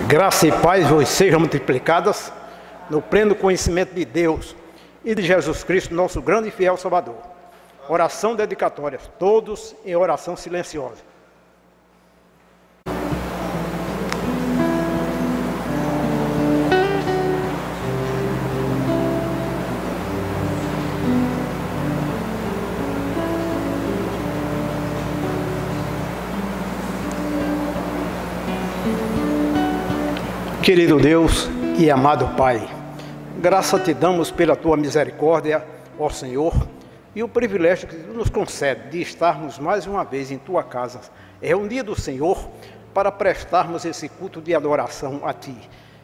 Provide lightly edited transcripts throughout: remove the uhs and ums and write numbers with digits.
Graça e paz vos sejam multiplicadas no pleno conhecimento de Deus e de Jesus Cristo, nosso grande e fiel Salvador. Oração dedicatória, todos em oração silenciosa. Querido Deus e amado Pai, graça te damos pela tua misericórdia, ó Senhor, e o privilégio que tu nos concede de estarmos mais uma vez em tua casa, reunidos, Senhor, para prestarmos esse culto de adoração a ti,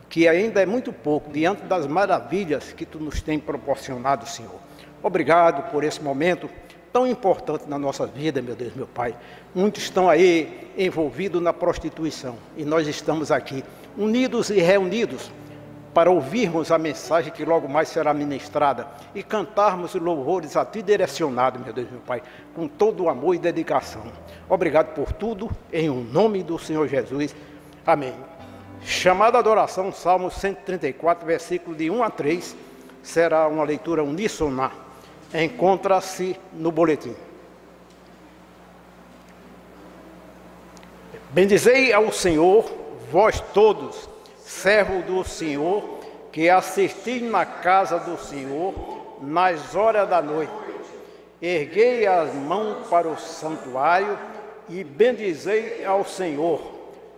que ainda é muito pouco diante das maravilhas que tu nos tem proporcionado, Senhor. Obrigado por esse momento tão importante na nossa vida, meu Deus, meu Pai. Muitos estão aí envolvidos na prostituição e nós estamos aqui unidos e reunidos para ouvirmos a mensagem que logo mais será ministrada e cantarmos louvores a ti direcionados, meu Deus, meu Pai, com todo o amor e dedicação. Obrigado por tudo, em nome do Senhor Jesus. Amém. Chamada adoração, Salmo 134, versículo de 1 a 3, será uma leitura uníssona. Encontra-se no boletim. Bendizei ao Senhor, vós todos, servos do Senhor, que assistis na casa do Senhor, nas horas da noite. Erguei as mãos para o santuário e bendizei ao Senhor.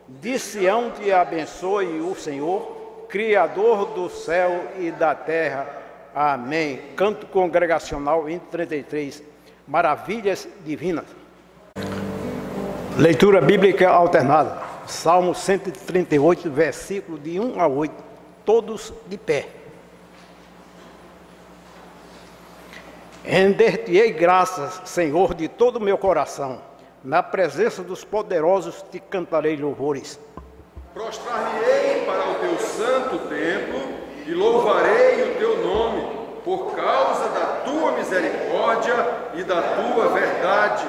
De Sião te abençoe o Senhor, Criador do céu e da terra. Amém. Canto congregacional 33, Maravilhas Divinas. Leitura bíblica alternada. Salmo 138, versículo de 1 a 8. Todos de pé. Render-te-ei graças, Senhor, de todo o meu coração. Na presença dos poderosos te cantarei louvores. Prostrar-me-ei para o teu santo templo e louvarei o teu nome, por causa da tua misericórdia e da tua verdade,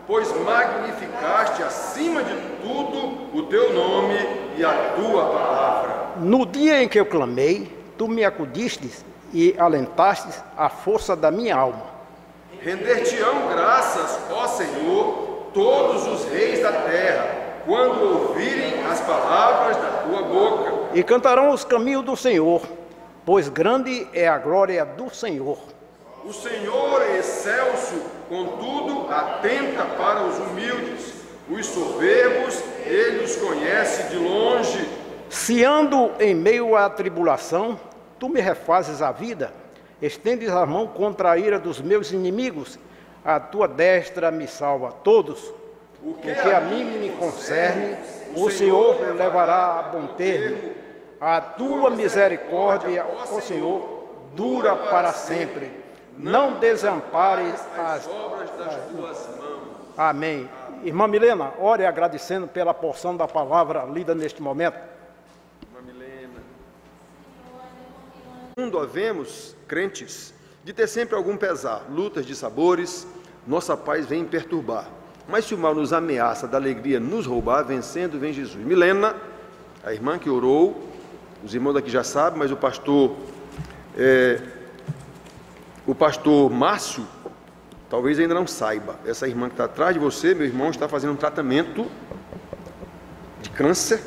pois magnificaste acima de tudo o teu nome e a tua palavra. No dia em que eu clamei, tu me acudistes e alentastes a força da minha alma. Render-te-ão graças, ó Senhor, todos os reis da terra, quando ouvirem as palavras da tua boca. E cantarão os caminhos do Senhor, pois grande é a glória do Senhor. O Senhor é excelso, contudo, atenta para os humildes. Os soberbos, ele os conhece de longe. Se ando em meio à tribulação, tu me refazes a vida, estendes a mão contra a ira dos meus inimigos, a tua destra me salva. Todos, o que a mim me concerne, o Senhor levará a bom termo. A tua misericórdia, ó Senhor, dura para sempre. Não desampares as obras das tuas mãos. Amém. Irmã Milena, ore agradecendo pela porção da palavra lida neste momento. Irmã Milena. No mundo havemos, crentes, de ter sempre algum pesar, lutas de sabores, nossa paz vem perturbar. Mas se o mal nos ameaça, da alegria nos roubar, vencendo vem Jesus. Milena, a irmã que orou, os irmãos daqui já sabem, mas o pastor Márcio, talvez ainda não saiba. Essa irmã que está atrás de você, meu irmão, está fazendo um tratamento de câncer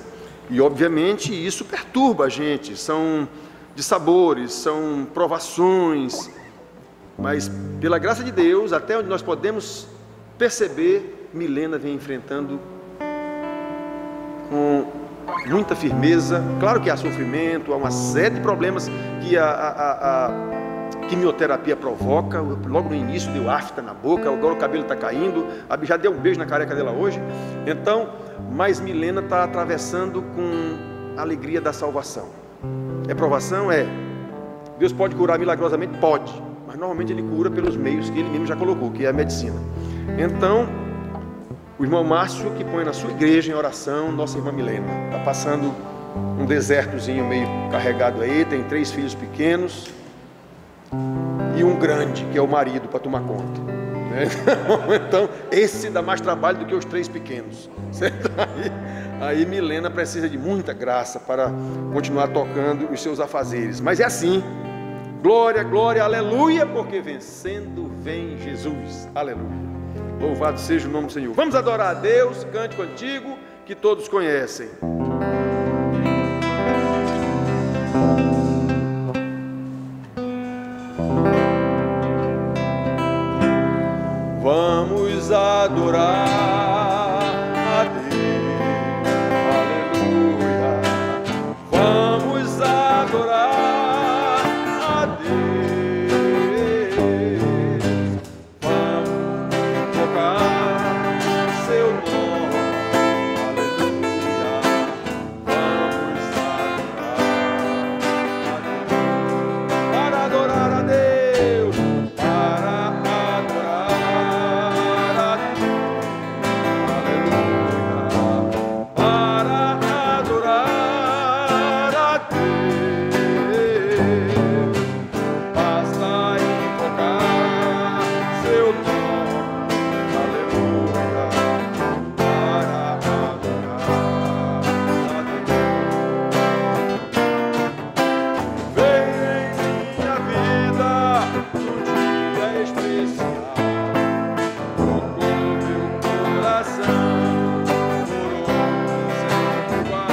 e, obviamente, isso perturba a gente. São dissabores, são provações, mas, pela graça de Deus, até onde nós podemos perceber, Milena vem enfrentando com muita firmeza. Claro que há sofrimento, há uma série de problemas que a quimioterapia provoca. Logo no início deu afta na boca, agora o cabelo está caindo, a já deu um beijo na careca dela hoje. Então, mas Milena está atravessando com a alegria da salvação. É provação? É. Deus pode curar milagrosamente? Pode, mas normalmente Ele cura pelos meios que Ele mesmo já colocou, que é a medicina. Então, o irmão Márcio, que põe na sua igreja em oração, nossa irmã Milena, está passando um desertozinho meio carregado aí, tem 3 filhos pequenos e um grande, que é o marido, para tomar conta, Então, esse dá mais trabalho do que os 3 pequenos. Certo? Aí Milena precisa de muita graça para continuar tocando os seus afazeres. Mas é assim. Glória, glória, aleluia, porque vencendo vem Jesus. Aleluia. Louvado seja o nome do Senhor. Vamos adorar a Deus, cântico antigo que todos conhecem. Vamos adorar a Deus, aleluia. Vamos adorar a Deus. Vamos tocar seu nome, aleluia. Vamos adorar a Deus, para adorar a Deus, aleluia, para adorar a Deus, basta invocar seu nome, aleluia, para adorar a Deus. Vem em minha vida num dia especial, tocou meu coração por onde sem igual.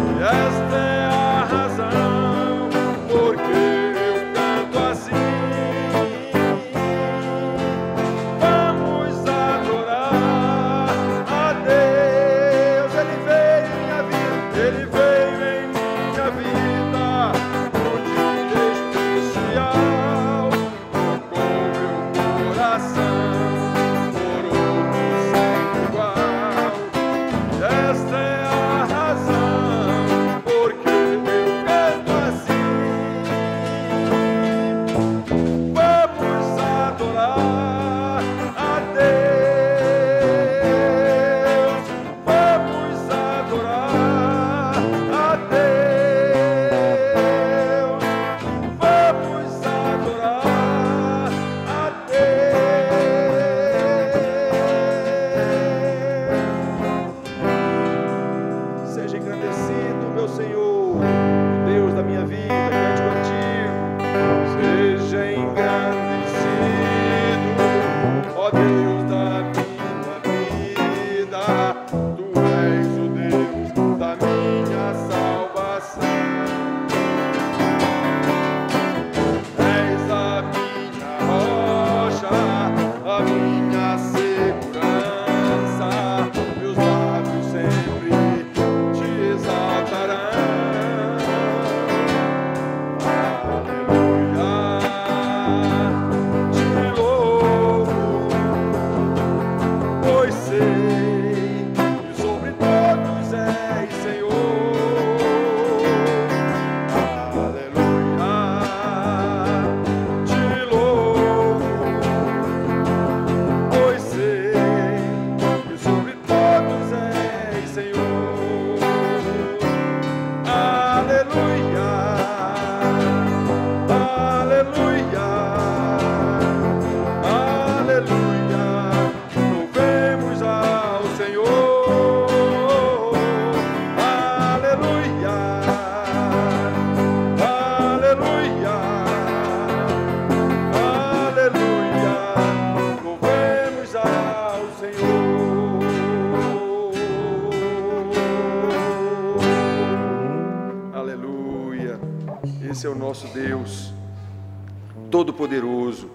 E esta é a razão porque eu canto assim. Vamos adorar a Deus. Ele veio em minha vida, Ele veio em minha vida num dia especial, tocou meu coração por onde sem igual. Esta é a razão porque eu canto assim. Vamos adorar a Deus. Vamos adorar a Deus. Vamos adorar a Deus. Seja engrandecido, meu Senhor, Deus da minha vida, cântico antigo. Seja engrandecido, ó Deus da minha vida. Tu és o Deus da minha salvação. És a minha rocha, a minha segurança. Meus lábios sempre te exaltarão. Aleluia, te louvo, pois sei que sobre todos és Senhor. Aleluia, te louvo, pois sei que sobre todos és Senhor. Aleluia, aleluia, aleluia, louvemos ao Senhor. Aleluia, aleluia, aleluia, louvemos ao Senhor. Aleluia, esse é o nosso Deus Todo-Poderoso,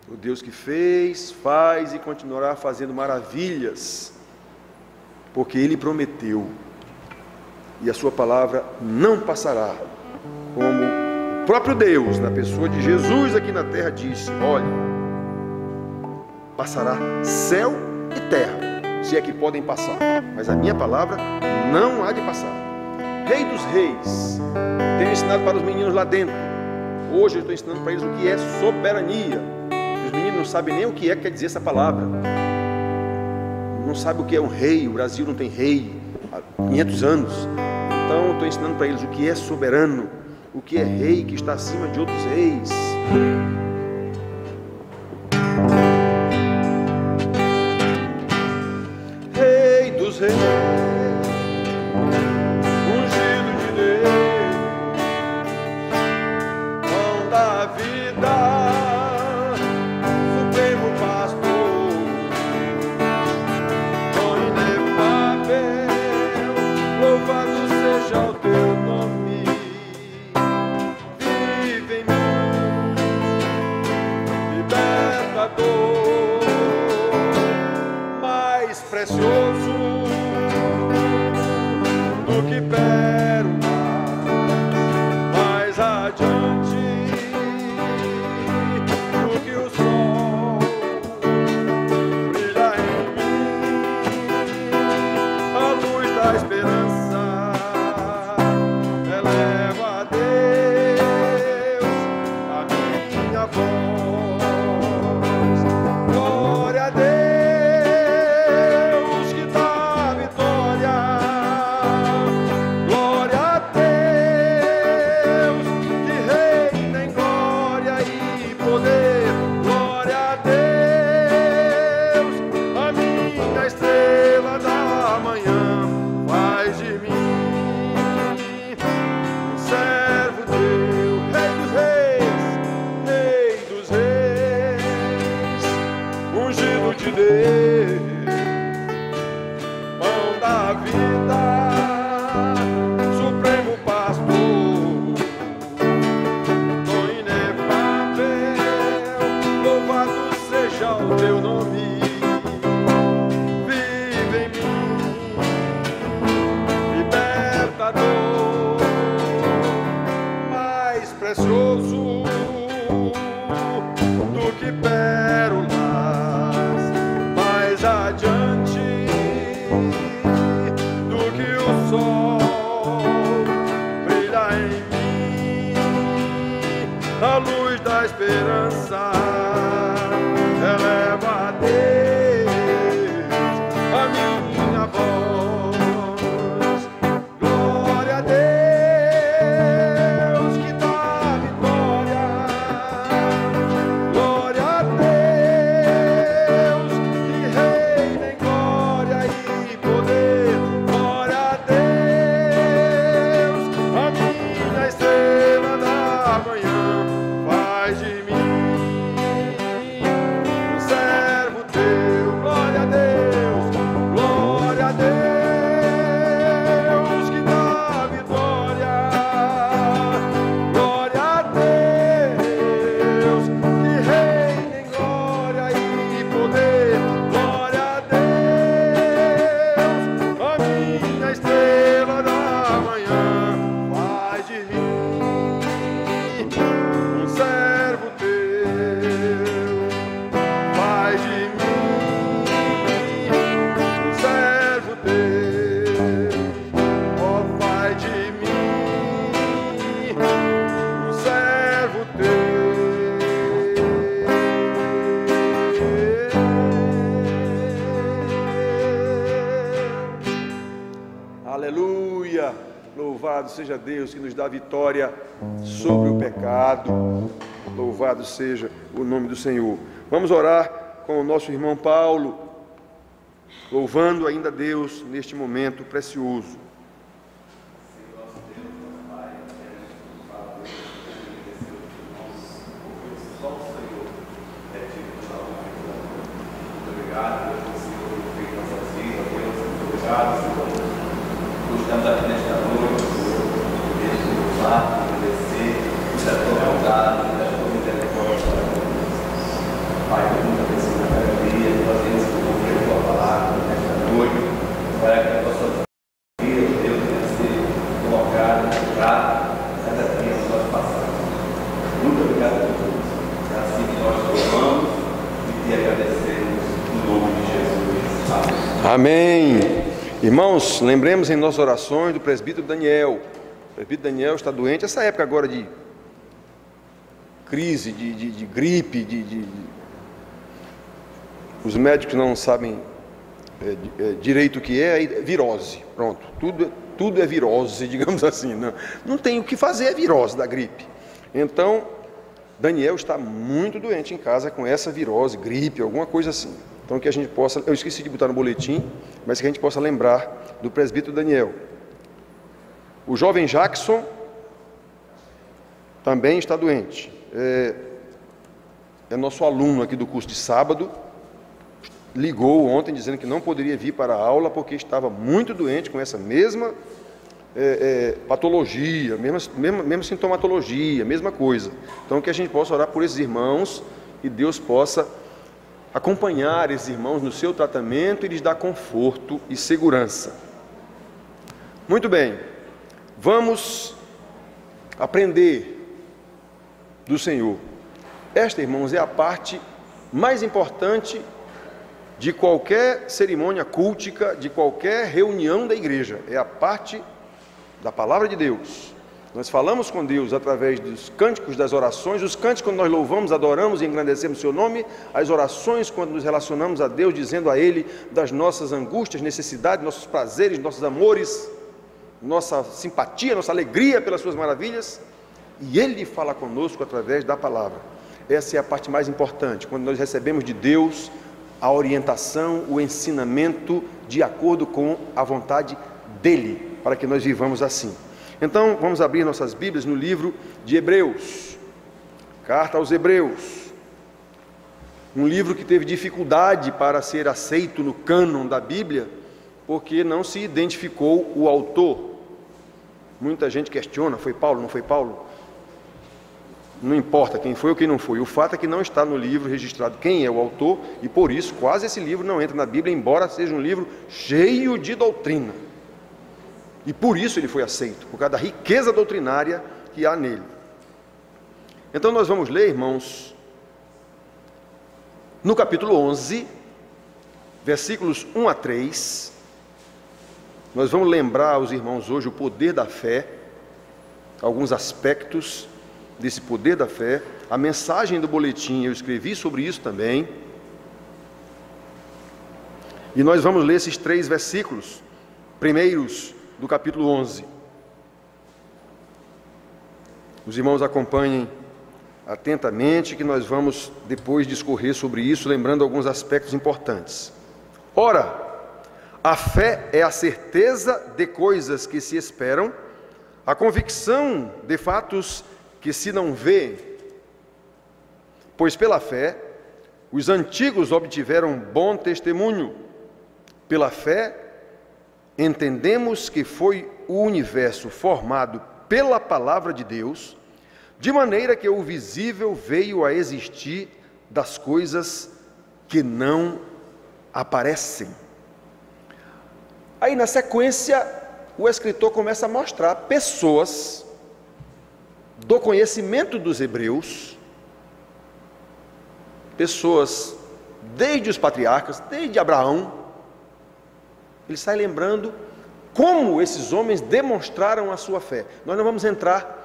o Deus que fez, faz e continuará fazendo maravilhas, porque Ele prometeu, e a sua palavra não passará, como o próprio Deus, na pessoa de Jesus aqui na terra, disse: olha, passará céu e terra, se é que podem passar, mas a minha palavra não há de passar. Rei dos reis, tenho ensinado para os meninos lá dentro. Hoje eu estou ensinando para eles o que é soberania. Os meninos não sabem nem o que quer dizer essa palavra. Não sabem o que é um rei. O Brasil não tem rei há 500 anos. Então eu estou ensinando para eles o que é soberano, o que é rei que está acima de outros reis. louvado seja o teu nome. Vive em mim, libertador, mais precioso do que pérola, mais adiante do que o sol. Brilha em mim a luz da esperança, eleva a Deus a minha voz. Glória a Deus que dá vitória, glória a Deus que reina em glória e poder. Glória a Deus, a minha estrela da manhã. Faz de mim um servo teu, Rei dos reis, ungido de Deus, pão da vida, supremo pastor, dom inefável, louvado seja o teu nome. Vive em mim, libertador, mais precioso do que pérolas, mais adiante do que o sol. Brilha em mim a luz da esperança, eleva a Deus a minha voz. Glória a Deus que dá vitória, glória a Deus que reina em glória e poder. Glória a Deus, a minha estrela da manhã. Faz de mim um servo teu. Glória a Deus, glória a Deus que dá vitória, glória a Deus que reina em glória e poder. Glória a Deus, a minha estrela da manhã. Faz de mim um servo teu. Faz de mim um servo teu. Ó, faz de mim um servo teu. Aleluia! Louvado seja Deus que nos dá vitória sobre o pecado. Louvado seja o nome do Senhor. Vamos orar com o nosso irmão Paulo, louvando ainda a Deus neste momento precioso. Obrigado por Senhor feito nossas vidas, Deus. Obrigado, Senhor. Por estarmos aqui nesta noite, Senhor. Deixa eu louvar, agradecer, da tua bondade, da tua misericórdia. Pai, muito abençoe na cada dia, nós temos que cumprir a tua palavra nesta noite, para que a nossa vida, Deus, venha ser colocada, curada, cada dia que nós passamos. Muito obrigado por tudo. É assim que nós louvamos e te agradecemos. No nome de Jesus. Amém. Irmãos, lembremos em nossas orações do presbítero Daniel. O presbítero Daniel está doente. Essa época agora de crise, de gripe, os médicos não sabem direito o que é virose. Pronto, tudo é virose, digamos assim. Não tem o que fazer, é virose da gripe. Então, Daniel está muito doente em casa com essa virose, gripe, alguma coisa assim. Então que a gente possa, eu esqueci de botar no boletim, mas que a gente possa lembrar do presbítero Daniel. O jovem Jackson também está doente. É nosso aluno aqui do curso de sábado. Ligou ontem dizendo que não poderia vir para a aula porque estava muito doente com essa mesma patologia, mesma sintomatologia, mesma coisa. Então que a gente possa orar por esses irmãos e Deus possa acompanhar esses irmãos no seu tratamento e lhes dar conforto e segurança. Muito bem, vamos aprender do Senhor. Esta, irmãos, é a parte mais importante de qualquer cerimônia cultica, de qualquer reunião da igreja. É a parte da palavra de Deus. Nós falamos com Deus através dos cânticos, das orações, os cânticos quando nós louvamos, adoramos e engrandecemos o seu nome, as orações quando nos relacionamos a Deus, dizendo a Ele das nossas angústias, necessidades, nossos prazeres, nossos amores, nossa simpatia, nossa alegria pelas suas maravilhas, e Ele fala conosco através da palavra. Essa é a parte mais importante, quando nós recebemos de Deus a orientação, o ensinamento de acordo com a vontade dEle, para que nós vivamos assim. Então, vamos abrir nossas Bíblias no livro de Hebreus, carta aos Hebreus, um livro que teve dificuldade para ser aceito no cânon da Bíblia, porque não se identificou o autor. Muita gente questiona, foi Paulo, não foi Paulo? Não importa quem foi ou quem não foi, o fato é que não está no livro registrado quem é o autor, e por isso quase esse livro não entra na Bíblia, embora seja um livro cheio de doutrina. E por isso ele foi aceito, por causa da riqueza doutrinária que há nele. Então nós vamos ler, irmãos, no capítulo 11, versículos 1 a 3, nós vamos lembrar aos irmãos hoje o poder da fé, alguns aspectos desse poder da fé. A mensagem do boletim eu escrevi sobre isso também. E nós vamos ler esses 3 versículos primeiros do capítulo 11. Os irmãos acompanhem atentamente, que nós vamos depois discorrer sobre isso, lembrando alguns aspectos importantes. Ora, a fé é a certeza de coisas que se esperam, a convicção de fatos que se não vê, pois pela fé os antigos obtiveram bom testemunho. Pela fé entendemos que foi o universo formado pela palavra de Deus, de maneira que o visível veio a existir das coisas que não aparecem. Aí na sequência o escritor começa a mostrar pessoas do conhecimento dos hebreus, pessoas desde os patriarcas, desde Abraão. Ele sai lembrando como esses homens demonstraram a sua fé. Nós não vamos entrar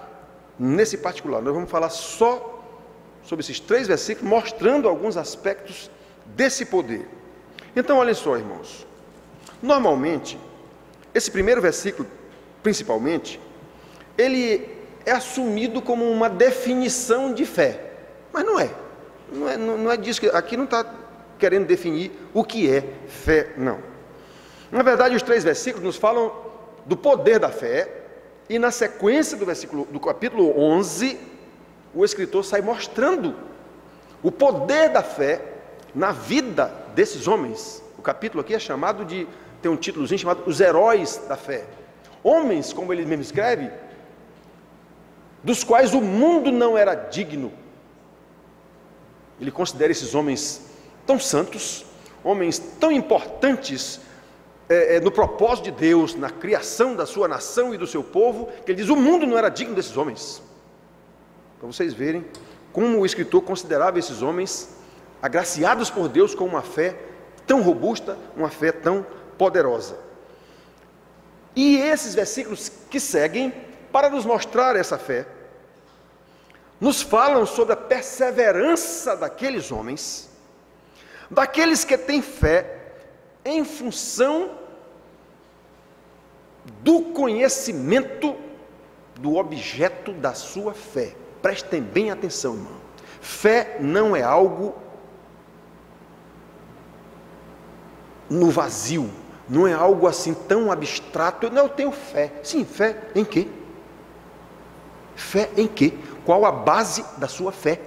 nesse particular, nós vamos falar só sobre esses 3 versículos, mostrando alguns aspectos desse poder. Então, olhem só, irmãos. Normalmente, esse primeiro versículo, principalmente, ele é assumido como uma definição de fé, mas não é disso que aqui não está querendo definir o que é fé, não. Na verdade, os 3 versículos nos falam do poder da fé, e na sequência do capítulo 11, o escritor sai mostrando o poder da fé na vida desses homens. O capítulo aqui é chamado de, tem um títulozinho chamado Os Heróis da Fé. Homens, como ele mesmo escreve, dos quais o mundo não era digno. Ele considera esses homens tão santos, homens tão importantes no propósito de Deus, na criação da sua nação e do seu povo, que ele diz, o mundo não era digno desses homens. Para vocês verem como o escritor considerava esses homens agraciados por Deus com uma fé tão robusta, uma fé tão poderosa. E esses versículos que seguem, para nos mostrar essa fé, nos falam sobre a perseverança daqueles homens, daqueles que têm fé em função do conhecimento do objeto da sua fé. Prestem bem atenção, irmão. Fé não é algo no vazio, não é algo assim tão abstrato. Não, eu tenho fé. Sim, fé em quê? Fé em quê? Qual a base da sua fé?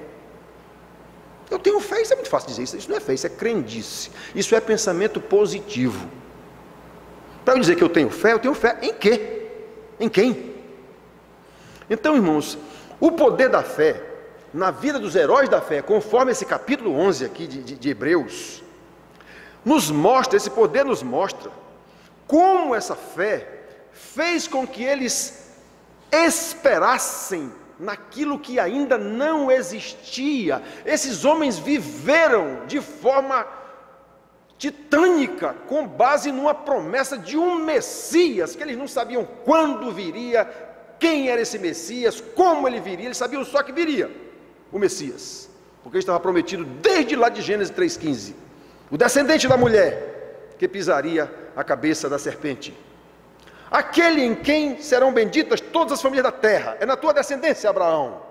Eu tenho fé, isso é muito fácil dizer, isso não é fé, isso é crendice, isso é pensamento positivo. Para eu dizer que eu tenho fé em quê? Em quem? Então, irmãos, o poder da fé, na vida dos heróis da fé, conforme esse capítulo 11 aqui de Hebreus, esse poder nos mostra como essa fé fez com que eles esperassem naquilo que ainda não existia. Esses homens viveram de forma titânica, com base numa promessa de um Messias, que eles não sabiam quando viria, quem era esse Messias, como ele viria, eles sabiam só que viria o Messias, porque ele estava prometido desde lá de Gênesis 3,15, o descendente da mulher, que pisaria a cabeça da serpente, aquele em quem serão benditas todas as famílias da terra, é na tua descendência, Abraão,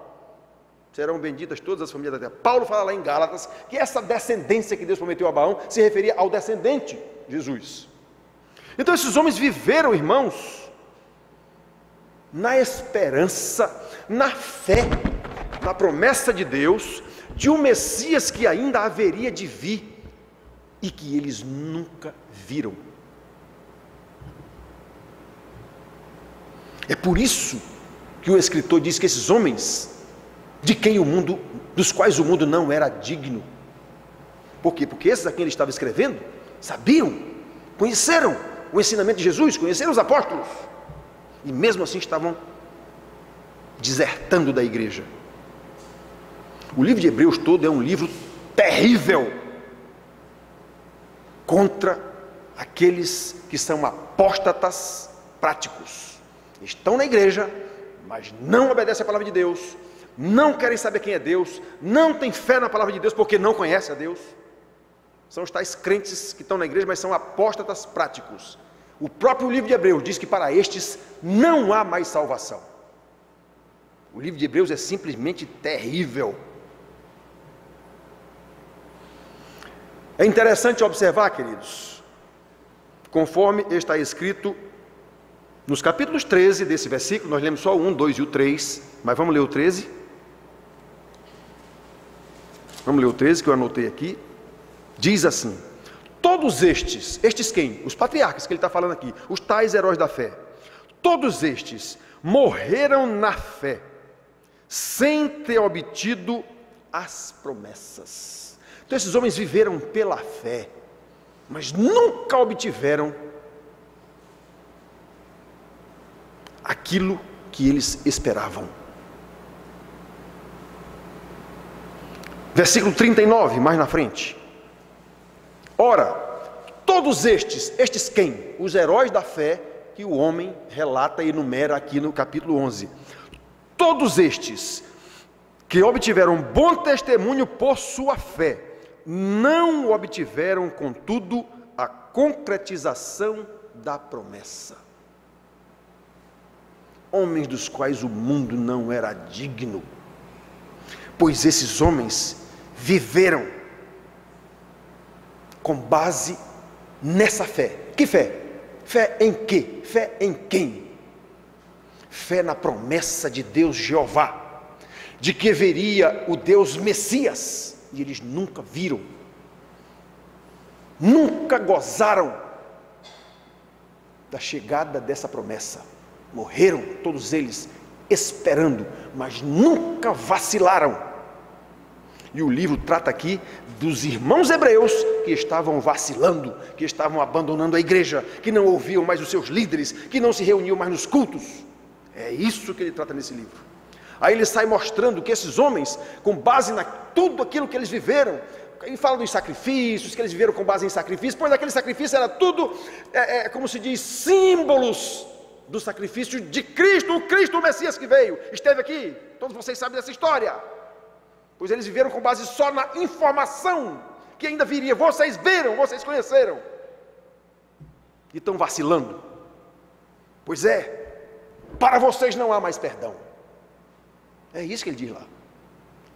serão benditas todas as famílias da terra. Paulo fala lá em Gálatas, que essa descendência que Deus prometeu a Abraão, se referia ao descendente, Jesus. Então esses homens viveram, irmãos, na esperança, na fé, na promessa de Deus, de um Messias que ainda haveria de vir, e que eles nunca viram. É por isso que o escritor diz que esses homens, dos quais o mundo não era digno. Por quê? Porque esses a quem ele estava escrevendo, sabiam, conheceram o ensinamento de Jesus, conheceram os apóstolos, e mesmo assim estavam desertando da igreja. O livro de Hebreus todo é um livro terrível contra aqueles que são apóstatas práticos. Estão na igreja, mas não obedecem a palavra de Deus, não querem saber quem é Deus, não têm fé na palavra de Deus porque não conhecem a Deus. São os tais crentes que estão na igreja, mas são apóstatas práticos. O próprio livro de Hebreus diz que para estes não há mais salvação. O livro de Hebreus é simplesmente terrível. É interessante observar, queridos, conforme está escrito nos capítulos 13 desse versículo, nós lemos só o 1, 2 e o 3, mas vamos ler o 13. Vamos ler o 13 que eu anotei aqui. Diz assim: todos estes quem? Os patriarcas que ele está falando aqui, os tais heróis da fé. Todos estes morreram na fé, sem ter obtido as promessas. Então esses homens viveram pela fé, mas nunca obtiveram aquilo que eles esperavam. Versículo 39, mais na frente. Ora, todos estes quem? Os heróis da fé que o homem relata e enumera aqui no capítulo 11. Todos estes que obtiveram bom testemunho por sua fé, não obtiveram, contudo, a concretização da promessa. Homens dos quais o mundo não era digno, pois esses homens viveram com base nessa fé. Que fé? Fé em quê? Fé em quem? Fé na promessa de Deus Jeová, de que viria o Deus Messias, e eles nunca viram, nunca gozaram da chegada dessa promessa. Morreram todos eles esperando, mas nunca vacilaram. E o livro trata aqui dos irmãos hebreus que estavam vacilando, que estavam abandonando a igreja, que não ouviam mais os seus líderes, que não se reuniam mais nos cultos. É isso que ele trata nesse livro. Aí ele sai mostrando que esses homens, com base em tudo aquilo que eles viveram, ele fala dos sacrifícios, que eles viveram com base em sacrifícios, pois aquele sacrifício era tudo, como se diz, símbolos do sacrifício de Cristo, o Cristo, o Messias que veio, esteve aqui, todos vocês sabem dessa história, pois eles viveram com base só na informação que ainda viria. Vocês viram, vocês conheceram, e estão vacilando. Pois para vocês não há mais perdão. É isso que ele diz lá.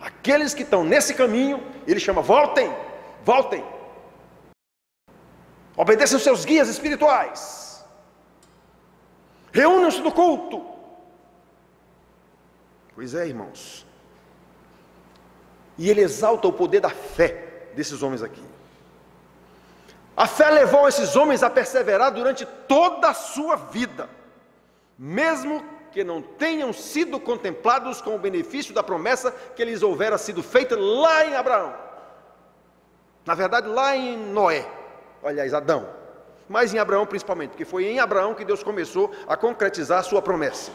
Aqueles que estão nesse caminho, ele chama: voltem, voltem, obedeçam seus guias espirituais, reúnam-se no culto. Pois irmãos, e ele exalta o poder da fé desses homens aqui. A fé levou esses homens a perseverar durante toda a sua vida, mesmo que não tenham sido contemplados com o benefício da promessa que lhes houvera sido feita lá em Abraão. Na verdade, lá em Noé, aliás, Adão, mas em Abraão principalmente, porque foi em Abraão que Deus começou a concretizar a sua promessa.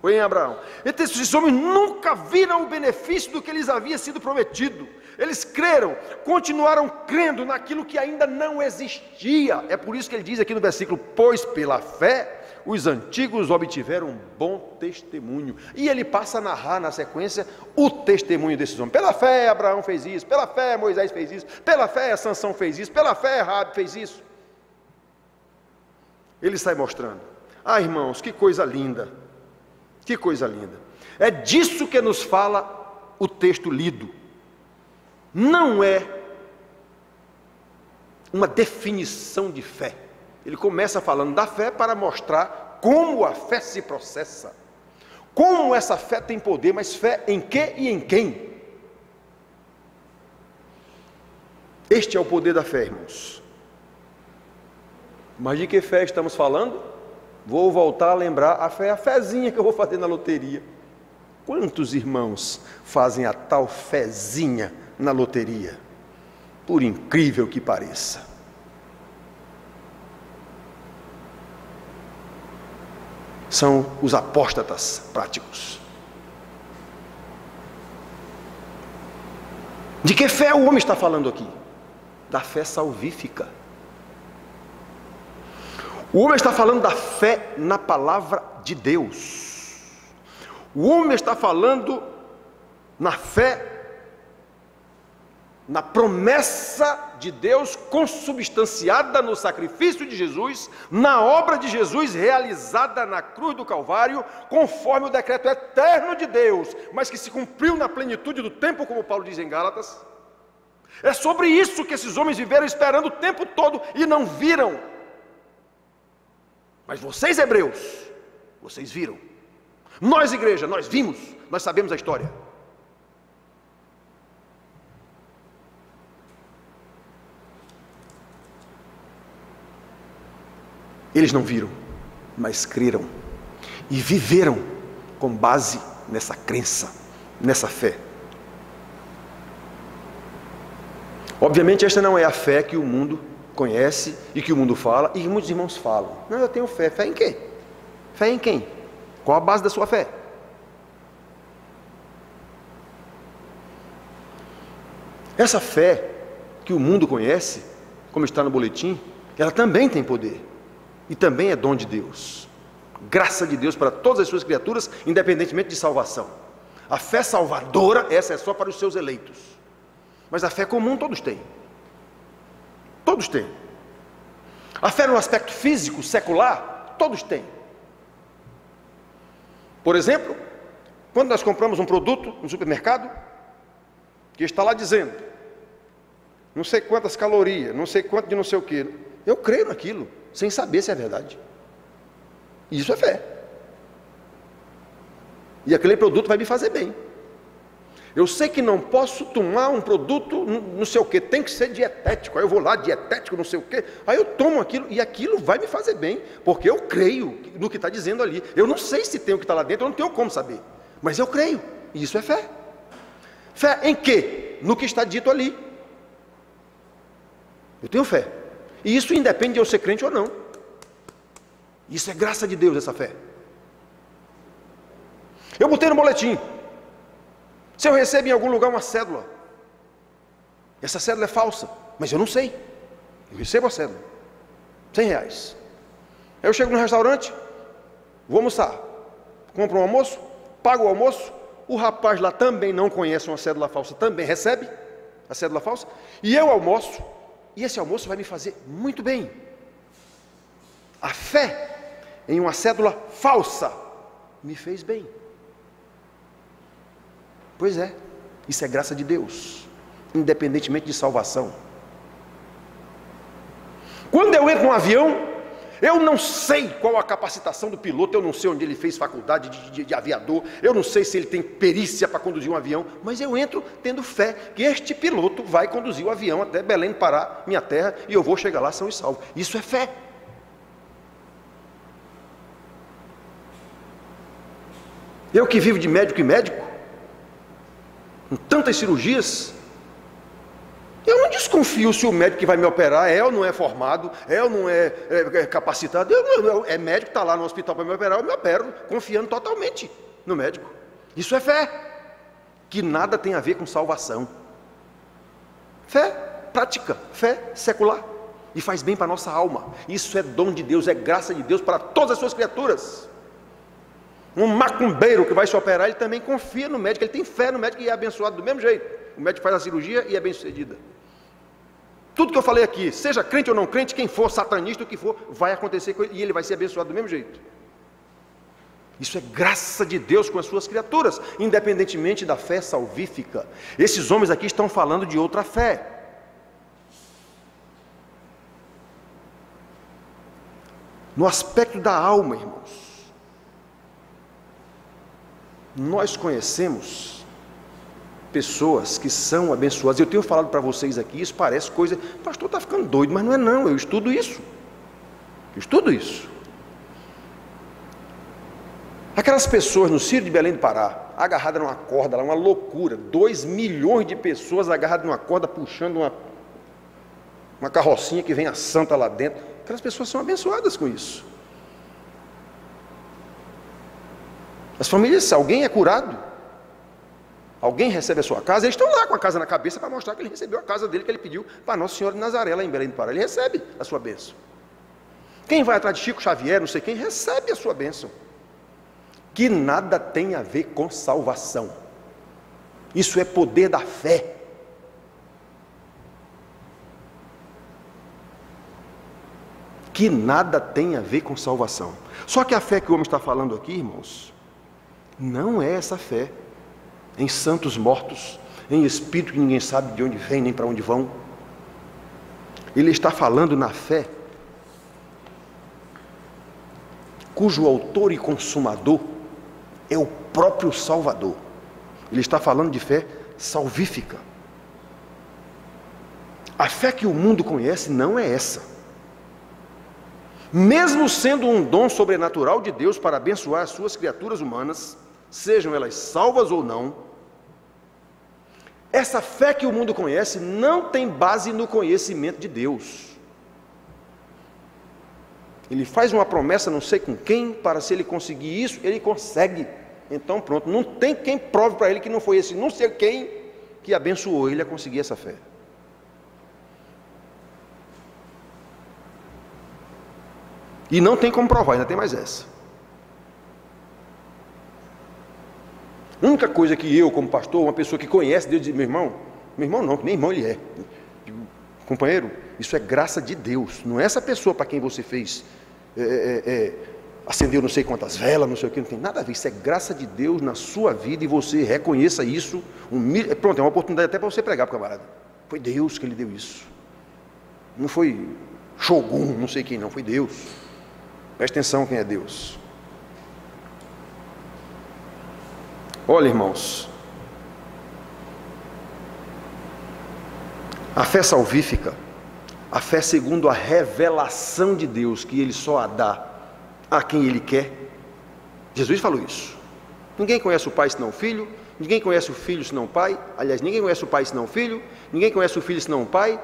Foi em Abraão. Então, esses homens nunca viram o benefício do que lhes havia sido prometido. Eles creram, continuaram crendo naquilo que ainda não existia. É por isso que ele diz aqui no versículo: pois pela fé os antigos obtiveram um bom testemunho. E ele passa a narrar na sequência o testemunho desses homens. Pela fé Abraão fez isso, pela fé Moisés fez isso, pela fé Sansão fez isso, pela fé Raabe fez isso. Ele sai mostrando. Ah, irmãos, que coisa linda, que coisa linda. É disso que nos fala o texto lido. Não é uma definição de fé. Ele começa falando da fé para mostrar como a fé se processa, como essa fé tem poder, mas fé em quê e em quem? Este é o poder da fé, irmãos. Mas de que fé estamos falando? Vou voltar a lembrar a fé, a fezinha que eu vou fazer na loteria. Quantos irmãos fazem a tal fezinha na loteria? Por incrível que pareça. São os apóstatas práticos. De que fé o homem está falando aqui? Da fé salvífica. O homem está falando da fé na palavra de Deus. O homem está falando na fé na promessa de Deus consubstanciada no sacrifício de Jesus, na obra de Jesus realizada na cruz do Calvário, conforme o decreto eterno de Deus, mas que se cumpriu na plenitude do tempo, como Paulo diz em Gálatas. É sobre isso que esses homens viveram esperando o tempo todo e não viram. Mas vocês, hebreus, vocês viram. Nós, igreja, nós vimos, nós sabemos a história. Eles não viram, mas creram e viveram com base nessa crença, nessa fé. Obviamente esta não é a fé que o mundo conhece e que o mundo fala, e muitos irmãos falam. Não, eu tenho fé. Fé em quê? Fé em quem? Qual a base da sua fé? Essa fé que o mundo conhece, como está no boletim, ela também tem poder. E também é dom de Deus, graça de Deus para todas as suas criaturas, independentemente de salvação. A fé salvadora, essa é só para os seus eleitos, mas a fé comum todos têm. Todos têm. A fé no aspecto físico, secular, todos têm. Por exemplo, quando nós compramos um produto no supermercado, que está lá dizendo não sei quantas calorias, não sei quanto de não sei o que, eu creio naquilo, sem saber se é verdade. Isso é fé. E aquele produto vai me fazer bem. Eu sei que não posso tomar um produto não sei o que, tem que ser dietético. Aí eu vou lá, dietético, não sei o que, aí eu tomo aquilo e aquilo vai me fazer bem, porque eu creio no que está dizendo ali. Eu não sei se tem o que está lá dentro, eu não tenho como saber, mas eu creio, e isso é fé. Fé em quê? No que está dito ali. Eu tenho fé. E isso independe de eu ser crente ou não. Isso é graça de Deus, essa fé. Eu botei no boletim. Se eu recebo em algum lugar uma cédula, essa cédula é falsa, mas eu não sei. Eu recebo a cédula, R$100. Aí eu chego no restaurante, vou almoçar, compro um almoço, pago o almoço, o rapaz lá também não conhece uma cédula falsa, também recebe a cédula falsa, e eu almoço, e esse almoço vai me fazer muito bem. A fé em uma cédula falsa me fez bem. Pois é, isso é graça de Deus, independentemente de salvação. Quando eu entro num avião, eu não sei qual a capacitação do piloto, eu não sei onde ele fez faculdade de aviador, eu não sei se ele tem perícia para conduzir um avião, mas eu entro tendo fé que este piloto vai conduzir o avião até Belém do Pará, minha terra, e eu vou chegar lá são e salvo. Isso é fé. Eu que vivo de médico em médico, com tantas cirurgias, eu não desconfio se o médico que vai me operar é ou não é formado, é ou não é capacitado. É médico que está lá no hospital para me operar, eu me opero, confiando totalmente no médico. Isso é fé, que nada tem a ver com salvação. Fé prática, fé secular, e faz bem para a nossa alma. Isso é dom de Deus, é graça de Deus para todas as suas criaturas. Um macumbeiro que vai se operar, ele também confia no médico, ele tem fé no médico e é abençoado do mesmo jeito. O médico faz a cirurgia e é bem sucedida. Tudo que eu falei aqui, seja crente ou não crente, quem for satanista, o que for, vai acontecer com ele e ele vai ser abençoado do mesmo jeito. Isso é graça de Deus com as suas criaturas, independentemente da fé salvífica. Esses homens aqui estão falando de outra fé. No aspecto da alma, irmãos, nós conhecemos pessoas que são abençoadas. Eu tenho falado para vocês aqui, isso parece coisa, o pastor está ficando doido, mas não é não, eu estudo isso. Aquelas pessoas no Círio de Belém do Pará, agarradas numa corda, lá, uma loucura, 2 milhões de pessoas agarradas numa corda, puxando uma carrocinha que vem a santa lá dentro. Aquelas pessoas são abençoadas com isso. As famílias, se alguém é curado, alguém recebe a sua casa, eles estão lá com a casa na cabeça para mostrar que ele recebeu a casa dele, que ele pediu para Nossa Senhora de Nazaré, lá em Belém do Pará. Ele recebe a sua bênção. Quem vai atrás de Chico Xavier, não sei quem, recebe a sua bênção. Que nada tem a ver com salvação. Isso é poder da fé. Que nada tem a ver com salvação. Só que a fé que o homem está falando aqui, irmãos, não é essa fé em santos mortos, em espírito que ninguém sabe de onde vem nem para onde vão. Ele está falando na fé cujo autor e consumador é o próprio Salvador. Ele está falando de fé salvífica. A fé que o mundo conhece não é essa. Mesmo sendo um dom sobrenatural de Deus para abençoar as suas criaturas humanas, sejam elas salvas ou não, essa fé que o mundo conhece não tem base no conhecimento de Deus. Ele faz uma promessa, não sei com quem, para se ele conseguir isso, ele consegue. Então pronto, não tem quem prove para ele que não foi esse não sei quem que abençoou ele a conseguir essa fé. E não tem como provar, ainda tem mais essa. A única coisa que eu, como pastor, uma pessoa que conhece Deus, diz: meu irmão não, que nem irmão ele é. Digo, companheiro, isso é graça de Deus, não é essa pessoa para quem você fez, acendeu não sei quantas velas, não sei o que, não tem nada a ver, isso é graça de Deus na sua vida e você reconheça isso. Pronto, é uma oportunidade até para você pregar para o camarada. Foi Deus que lhe deu isso, não foi Shogun, não sei quem não, foi Deus. Presta atenção quem é Deus. Olha, irmãos, a fé salvífica, a fé segundo a revelação de Deus, que Ele só a dá a quem Ele quer. Jesus falou isso. Ninguém conhece o Pai senão o Filho, ninguém conhece o Filho senão o Pai. Aliás, ninguém conhece o Pai senão o Filho, ninguém conhece o Filho senão o Pai.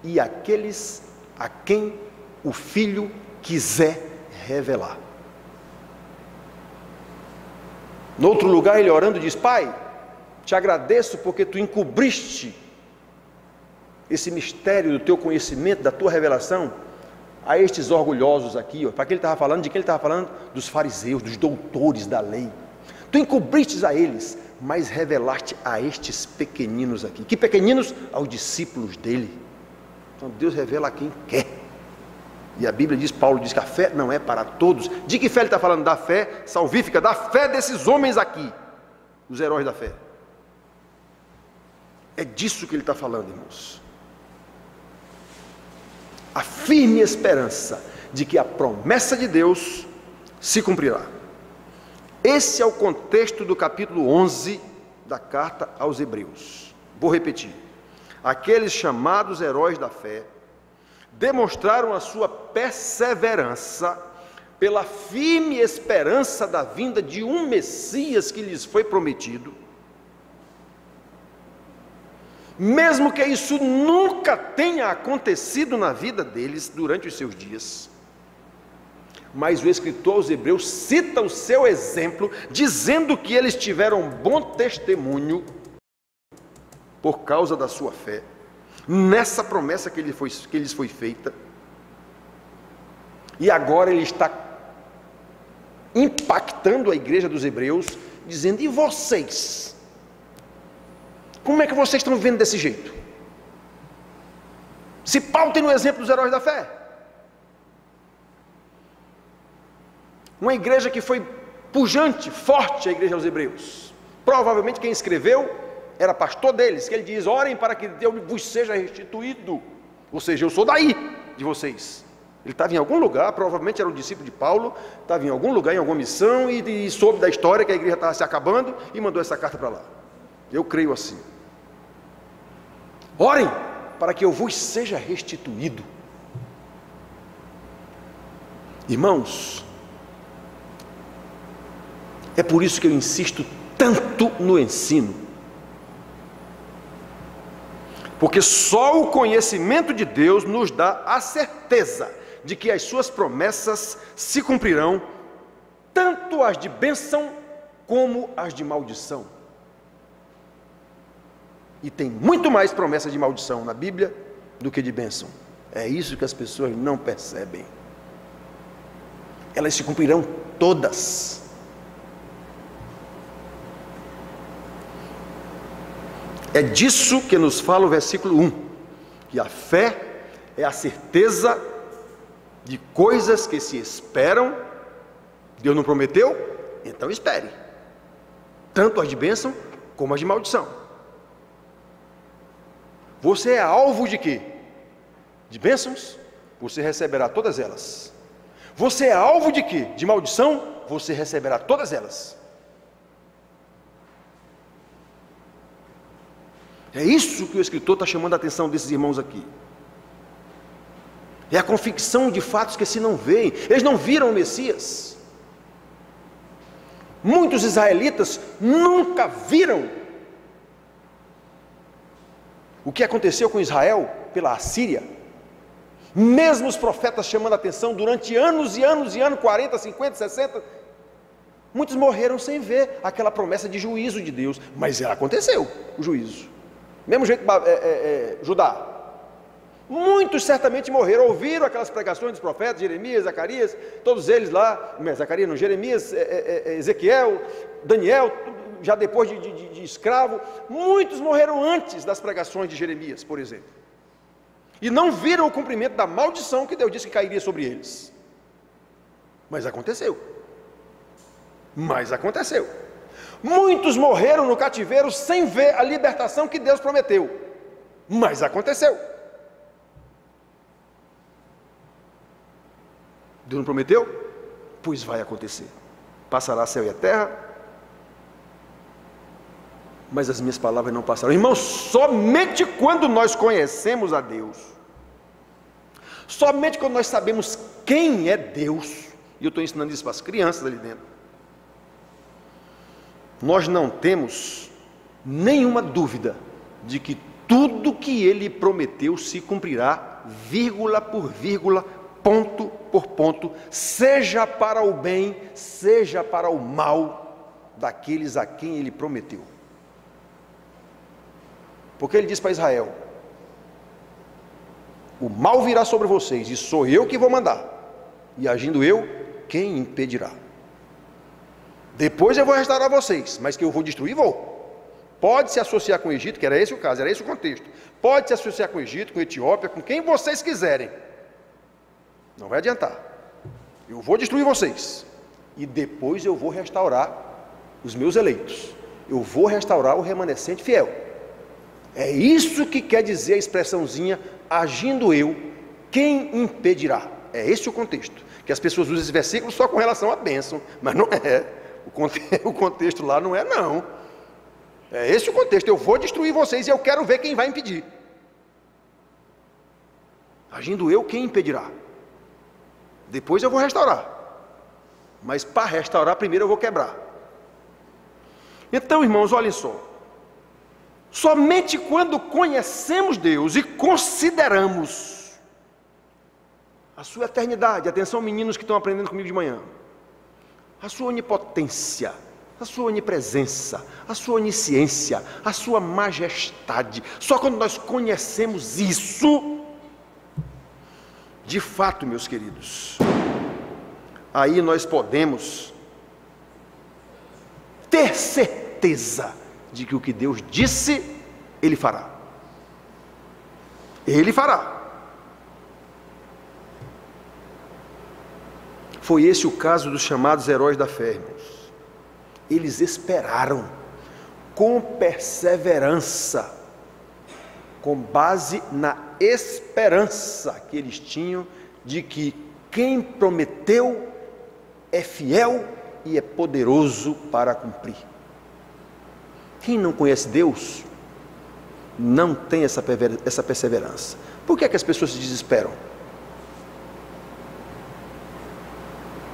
E aqueles a quem o Filho quiser revelar. No outro lugar, ele orando diz: Pai, te agradeço porque tu encobriste esse mistério do teu conhecimento, da tua revelação, a estes orgulhosos aqui. Para que ele estava falando? De quem ele estava falando? Dos fariseus, dos doutores da lei. Tu encobristes a eles, mas revelaste a estes pequeninos aqui. Que pequeninos? Aos discípulos dele. Então Deus revela a quem quer. E a Bíblia diz, Paulo diz que a fé não é para todos. De que fé ele está falando? Da fé salvífica, da fé desses homens aqui, os heróis da fé. É disso que ele está falando, irmãos. A firme esperança de que a promessa de Deus se cumprirá. Esse é o contexto do capítulo 11 da carta aos Hebreus. Vou repetir. Aqueles chamados heróis da fé demonstraram a sua perseverança pela firme esperança da vinda de um Messias que lhes foi prometido, mesmo que isso nunca tenha acontecido na vida deles durante os seus dias. Mas o escritor aos Hebreus cita o seu exemplo, dizendo que eles tiveram bom testemunho por causa da sua fé, nessa promessa que lhes foi feita. E agora ele está impactando a igreja dos Hebreus, dizendo: e vocês? Como é que vocês estão vivendo desse jeito? Se pautem no exemplo dos heróis da fé. Uma igreja que foi pujante, forte, a igreja aos Hebreus. Provavelmente quem escreveu era pastor deles, que ele diz: orem para que Deus vos seja restituído. Ou seja, eu sou daí de vocês. Ele estava em algum lugar, provavelmente era um discípulo de Paulo, estava em algum lugar, em alguma missão, e soube da história que a igreja estava se acabando, e mandou essa carta para lá. Eu creio assim. Orem para que eu vos seja restituído. Irmãos, é por isso que eu insisto tanto no ensino, porque só o conhecimento de Deus nos dá a certeza de que as suas promessas se cumprirão, tanto as de bênção como as de maldição. E tem muito mais promessa de maldição na Bíblia do que de bênção. É isso que as pessoas não percebem. Elas se cumprirão todas. É disso que nos fala o versículo 1, que a fé é a certeza de coisas que se esperam. Deus não prometeu? Então espere, tanto as de bênção como as de maldição. Você é alvo de quê? De bênçãos? Você receberá todas elas. Você é alvo de quê? De maldição? Você receberá todas elas. É isso que o escritor está chamando a atenção desses irmãos aqui. É a convicção de fatos que se não veem. Eles não viram o Messias. Muitos israelitas nunca viram o que aconteceu com Israel pela Assíria. Mesmo os profetas chamando a atenção durante anos e anos e anos, 40, 50, 60, muitos morreram sem ver aquela promessa de juízo de Deus, mas aconteceu o juízo. Mesmo jeito Judá. Muitos certamente morreram, ouviram aquelas pregações dos profetas, Jeremias, Zacarias, todos eles lá, Zacarias não, Jeremias, Ezequiel, Daniel, já depois de escravo. Muitos morreram antes das pregações de Jeremias, por exemplo, e não viram o cumprimento da maldição que Deus disse que cairia sobre eles. Mas aconteceu. Muitos morreram no cativeiro sem ver a libertação que Deus prometeu, mas aconteceu. Deus não prometeu? Pois vai acontecer. Passará céu e a terra, mas as minhas palavras não passarão. Irmãos, somente quando nós conhecemos a Deus, somente quando nós sabemos quem é Deus, e eu estou ensinando isso para as crianças ali dentro, nós não temos nenhuma dúvida de que tudo que Ele prometeu se cumprirá, vírgula por vírgula, ponto por ponto, seja para o bem, seja para o mal daqueles a quem Ele prometeu. Porque Ele diz para Israel: o mal virá sobre vocês, e sou eu que vou mandar, e agindo eu, quem impedirá? Depois eu vou restaurar vocês, mas que eu vou destruir, vou. Pode se associar com o Egito, que era esse o caso, era esse o contexto. Pode se associar com o Egito, com a Etiópia, com quem vocês quiserem. Não vai adiantar. Eu vou destruir vocês, e depois eu vou restaurar os meus eleitos. Eu vou restaurar o remanescente fiel. É isso que quer dizer a expressãozinha, agindo eu, quem impedirá? É esse o contexto. Que as pessoas usam esse versículo só com relação à bênção, mas não é. O contexto lá não é, não. É esse o contexto. Eu vou destruir vocês e eu quero ver quem vai impedir. Agindo eu, quem impedirá? Depois eu vou restaurar. mas para restaurar primeiro eu vou quebrar. Então, irmãos, olhem só. Somente quando conhecemos Deus e consideramos a sua eternidade, atenção meninos que estão aprendendo comigo de manhã, a sua onipotência, a sua onipresença, a sua onisciência, a sua majestade, só quando nós conhecemos isso, de fato, meus queridos, aí nós podemos ter certeza de que o que Deus disse, Ele fará. Ele fará. Foi esse o caso dos chamados heróis da fé, irmãos. Eles esperaram com perseverança, com base na esperança que eles tinham de que quem prometeu é fiel e é poderoso para cumprir. Quem não conhece Deus não tem essa perseverança. Por que é que as pessoas se desesperam?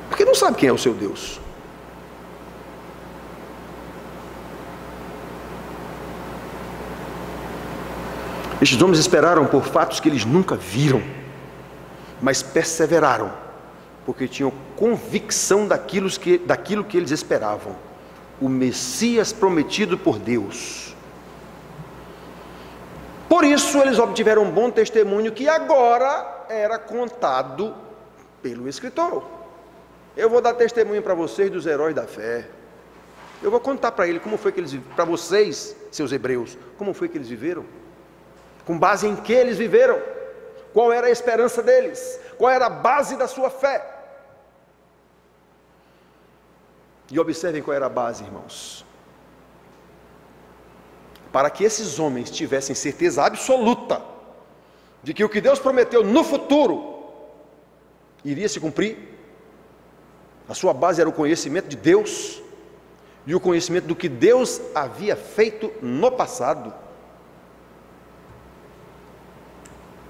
Porque não sabe quem é o seu Deus. Estes homens esperaram por fatos que eles nunca viram, mas perseveraram, porque tinham convicção daquilo que eles esperavam. O Messias prometido por Deus. Por isso eles obtiveram um bom testemunho que agora era contado pelo escritor. Eu vou dar testemunho para vocês dos heróis da fé. Eu vou contar para ele como foi que eles, para vocês, seus hebreus, como foi que eles viveram, com base em que eles viveram, qual era a esperança deles, qual era a base da sua fé. E observem qual era a base, irmãos. Para que esses homens tivessem certeza absoluta de que o que Deus prometeu no futuro iria se cumprir, a sua base era o conhecimento de Deus e o conhecimento do que Deus havia feito no passado.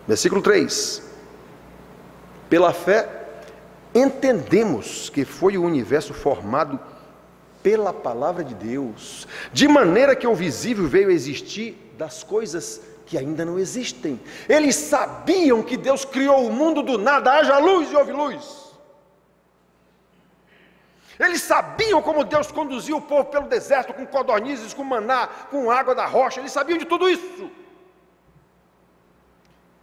Versículo 3. Pela fé entendemos que foi o universo formado pela palavra de Deus, de maneira que o visível veio a existir das coisas que ainda não existem. Eles sabiam que Deus criou o mundo do nada, haja luz e houve luz. Eles sabiam como Deus conduzia o povo pelo deserto, com codornizes, com maná, com água da rocha. Eles sabiam de tudo isso.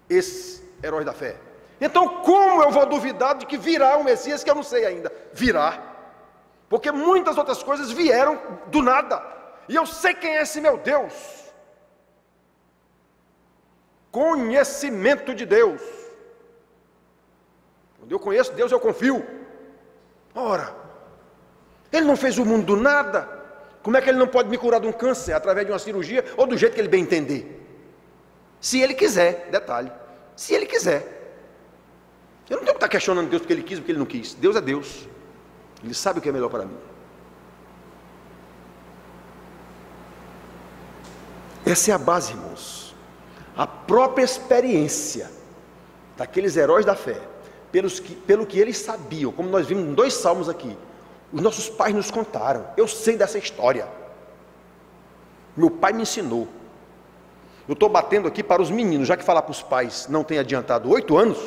Esses heróis da fé. Então, como eu vou duvidar de que virá um Messias que eu não sei ainda? Virá. Porque muitas outras coisas vieram do nada. E eu sei quem é esse meu Deus. Conhecimento de Deus. Quando eu conheço Deus, eu confio. Ora, Ele não fez o mundo do nada. Como é que Ele não pode me curar de um câncer através de uma cirurgia ou do jeito que Ele bem entender? Se Ele quiser, detalhe. Se Ele quiser. Eu não tenho que estar questionando Deus porque Ele quis ou porque Ele não quis. Deus é Deus. Ele sabe o que é melhor para mim. Essa é a base, irmãos. A própria experiência daqueles heróis da fé, pelo que eles sabiam, como nós vimos em 2 salmos aqui. Os nossos pais nos contaram. Eu sei dessa história. Meu pai me ensinou. Eu estou batendo aqui para os meninos, já que falar para os pais não tem adiantado 8 anos.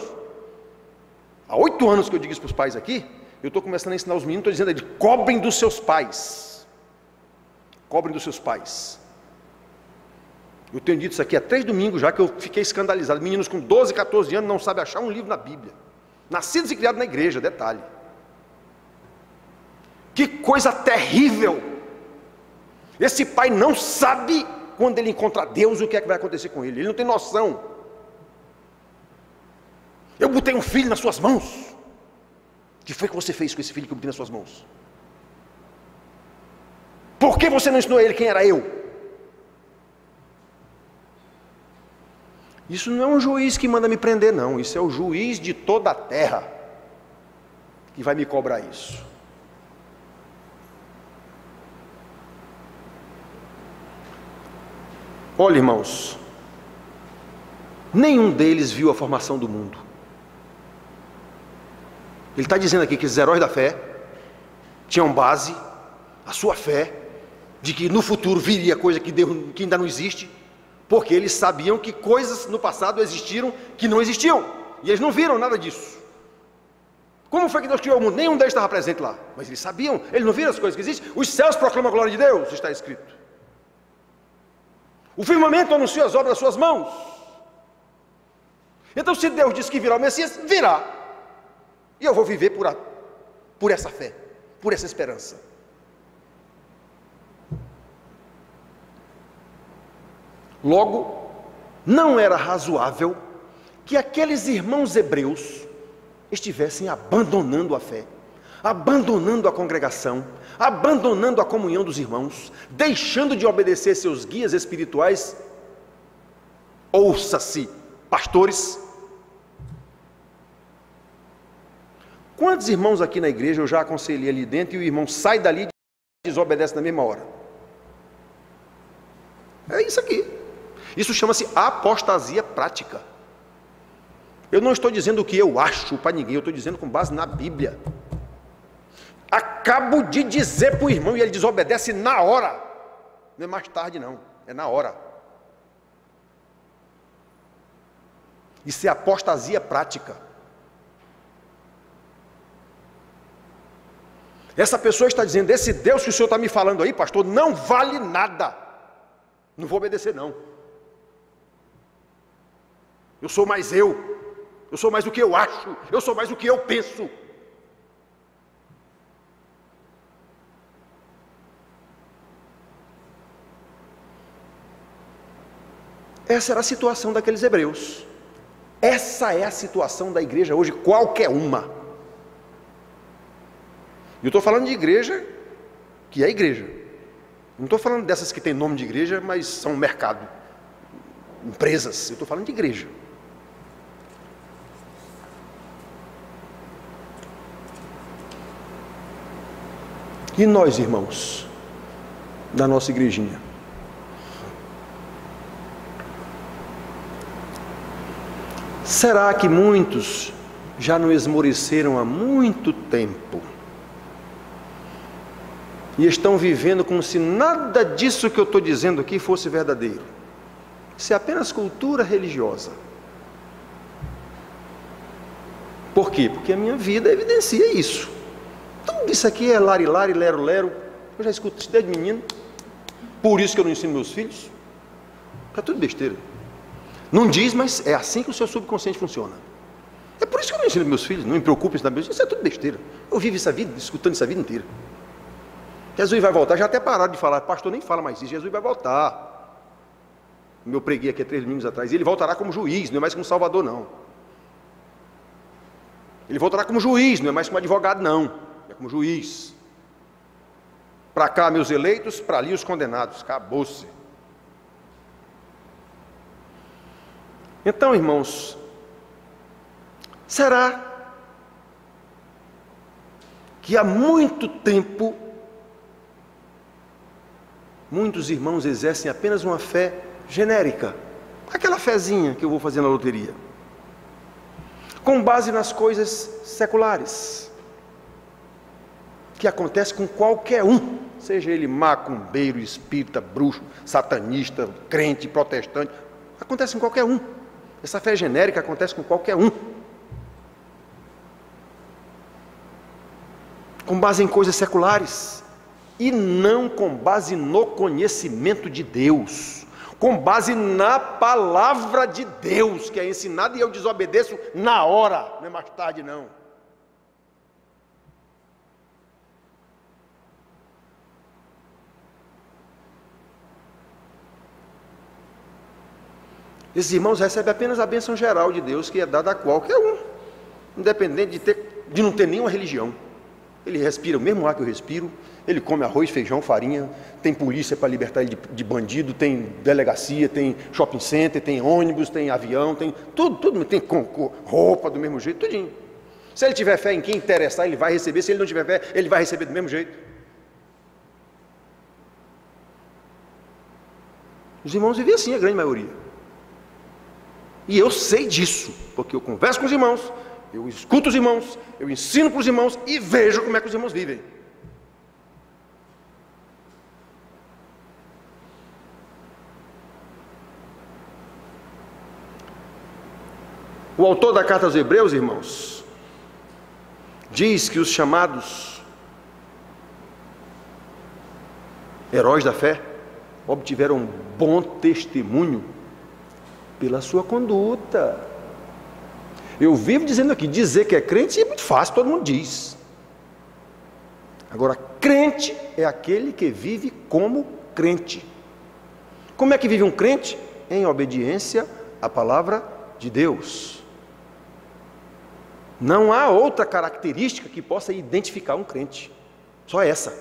Há 8 anos que eu digo isso para os pais aqui. Eu estou começando a ensinar os meninos, estou dizendo a eles, cobrem dos seus pais. Cobrem dos seus pais. Eu tenho dito isso aqui há 3 domingos já, que eu fiquei escandalizado. Meninos com 12, 14 anos não sabem achar um livro na Bíblia. Nascidos e criados na igreja, detalhe. Que coisa terrível! Esse pai não sabe, quando ele encontra Deus, o que é que vai acontecer com ele. Ele não tem noção. Eu botei um filho nas suas mãos. O que foi que você fez com esse filho que eu botei nas suas mãos? Por que você não ensinou a ele quem era eu? Isso não é um juiz que manda me prender, não. Isso é o juiz de toda a terra que vai me cobrar isso. Olha, irmãos, nenhum deles viu a formação do mundo. Ele está dizendo aqui que esses heróis da fé tinham base, a sua fé, de que no futuro viria coisa que ainda não existe, porque eles sabiam que coisas no passado existiram que não existiam, e eles não viram nada disso. Como foi que Deus criou o mundo? Nenhum deles estava presente lá, mas eles sabiam, eles não viram as coisas que existem. Os céus proclamam a glória de Deus, está escrito. O firmamento anuncia as obras das suas mãos. Então, se Deus disse que virá o Messias, virá. E eu vou viver por essa fé, por essa esperança. Logo, não era razoável que aqueles irmãos hebreus estivessem abandonando a fé, abandonando a congregação, abandonando a comunhão dos irmãos, deixando de obedecer seus guias espirituais. Ouça-se, pastores. Quantos irmãos aqui na igreja eu já aconselhei ali dentro e o irmão sai dali e desobedece na mesma hora? É isso aqui. Isso chama-se apostasia prática. Eu não estou dizendo o que eu acho para ninguém, eu estou dizendo com base na Bíblia. Acabo de dizer para o irmão e ele desobedece na hora. Não é mais tarde não, é na hora. Isso é apostasia prática. Essa pessoa está dizendo, esse Deus que o senhor está me falando aí, pastor, não vale nada. Não vou obedecer não. Eu sou mais eu sou mais do que eu acho, eu sou mais do que eu penso. Essa era a situação daqueles hebreus. Essa é a situação da igreja hoje, qualquer uma. Eu estou falando de igreja, que é igreja. Não estou falando dessas que têm nome de igreja, mas são mercado, empresas. Eu estou falando de igreja. E nós, irmãos, da nossa igrejinha? Será que muitos já não esmoreceram há muito tempo? E estão vivendo como se nada disso que eu estou dizendo aqui fosse verdadeiro? Isso é apenas cultura religiosa. Por quê? Porque a minha vida evidencia isso. Tudo isso aqui é lari-lari, lero-lero. Eu já escuto isso desde menino. Por isso que eu não ensino meus filhos. Está tudo besteira. Não diz, mas é assim que o seu subconsciente funciona. É por isso que eu não ensino meus filhos. Não me preocupe em isso é tudo besteira. Eu vivo essa vida, escutando essa vida inteira. Jesus vai voltar, já até pararam de falar, pastor, nem fala mais isso, Jesus vai voltar. Eu preguei aqui há 3 domingos atrás, e ele voltará como juiz, não é mais como salvador não. Ele voltará como juiz, não é mais como advogado não, é como juiz. Para cá meus eleitos, para ali os condenados, acabou-se. Então, irmãos, será que há muito tempo muitos irmãos exercem apenas uma fé genérica, aquela fezinha que eu vou fazer na loteria, com base nas coisas seculares, que acontece com qualquer um, seja ele macumbeiro, espírita, bruxo, satanista, crente, protestante, acontece com qualquer um. Essa fé genérica acontece com qualquer um, com base em coisas seculares, e não com base no conhecimento de Deus, com base na palavra de Deus, que é ensinada, e eu desobedeço na hora, não é mais tarde não. Esses irmãos recebem apenas a bênção geral de Deus, que é dada a qualquer um, independente de não ter nenhuma religião. Ele respira o mesmo ar que eu respiro, ele come arroz, feijão, farinha, tem polícia para libertar ele de bandido, tem delegacia, tem shopping center, tem ônibus, tem avião, tem tudo, tem roupa do mesmo jeito, tudinho. Se ele tiver fé em quem interessar, ele vai receber, se ele não tiver fé, ele vai receber do mesmo jeito. Os irmãos vivem assim, a grande maioria. E eu sei disso, porque eu converso com os irmãos, eu escuto os irmãos, eu ensino para os irmãos e vejo como é que os irmãos vivem. O autor da carta aos Hebreus, irmãos, diz que os chamados heróis da fé obtiveram um bom testemunho pela sua conduta. Eu vivo dizendo aqui, dizer que é crente é muito fácil, todo mundo diz. Agora, crente é aquele que vive como crente. Como é que vive um crente? Em obediência à palavra de Deus. Não há outra característica que possa identificar um crente, só essa: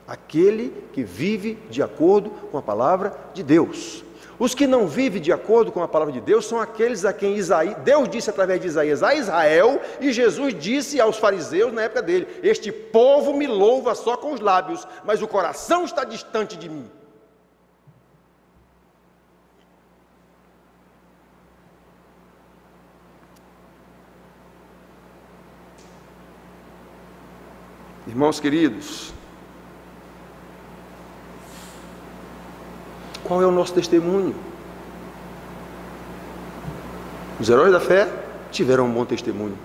aquele que vive de acordo com a palavra de Deus. Os que não vivem de acordo com a palavra de Deus são aqueles a quem Deus disse através de Isaías a Israel, e Jesus disse aos fariseus na época dele: este povo me louva só com os lábios, mas o coração está distante de mim. Irmãos queridos, qual é o nosso testemunho? Os heróis da fé tiveram um bom testemunho.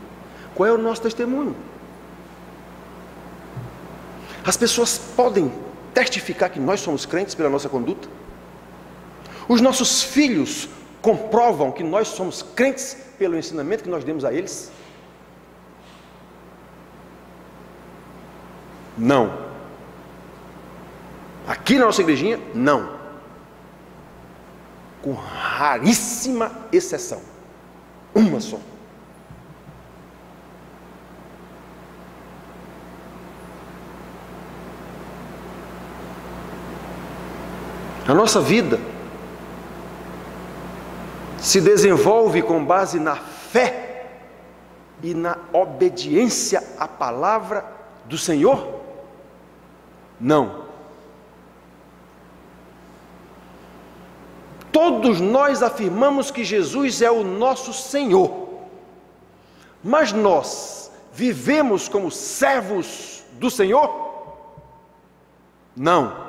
Qual é o nosso testemunho? As pessoas podem testificar que nós somos crentes pela nossa conduta? Os nossos filhos comprovam que nós somos crentes pelo ensinamento que nós demos a eles? Não. Aqui na nossa igrejinha, não. Com raríssima exceção. Uma só. A nossa vida se desenvolve com base na fé e na obediência à palavra do Senhor? Não. Todos nós afirmamos que Jesus é o nosso Senhor, mas nós vivemos como servos do Senhor? Não.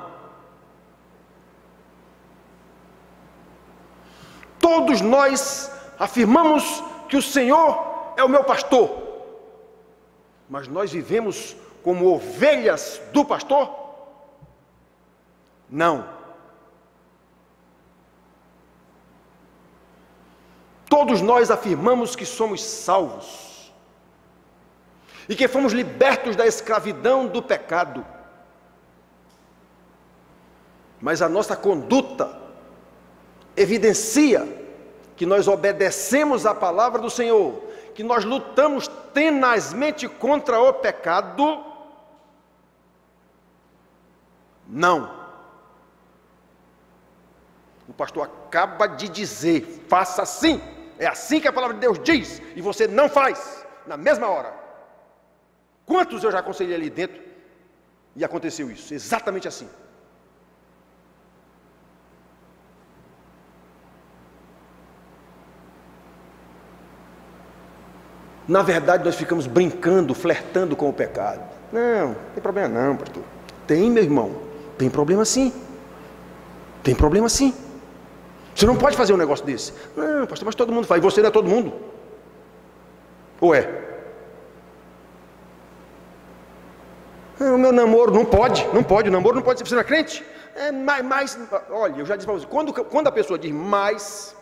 Todos nós afirmamos que o Senhor é o meu pastor, mas nós vivemos como ovelhas do pastor? Não. Todos nós afirmamos que somos salvos e que fomos libertos da escravidão do pecado, mas a nossa conduta evidencia que nós obedecemos à palavra do Senhor, que nós lutamos tenazmente contra o pecado? Não. O pastor acaba de dizer: faça assim, é assim que a palavra de Deus diz, e você não faz, na mesma hora. Quantos eu já aconselhei ali dentro e aconteceu isso, exatamente assim. Na verdade, nós ficamos brincando, flertando com o pecado. Não, não tem problema não, pastor. Tem, meu irmão, tem problema sim. Tem problema sim. Você não pode fazer um negócio desse. Não, pastor, mas todo mundo faz. E você não é todo mundo? Ou é? O meu namoro não pode, o namoro não pode ser. Você não é crente? É, mas olha, eu já disse para você, quando a pessoa diz mais,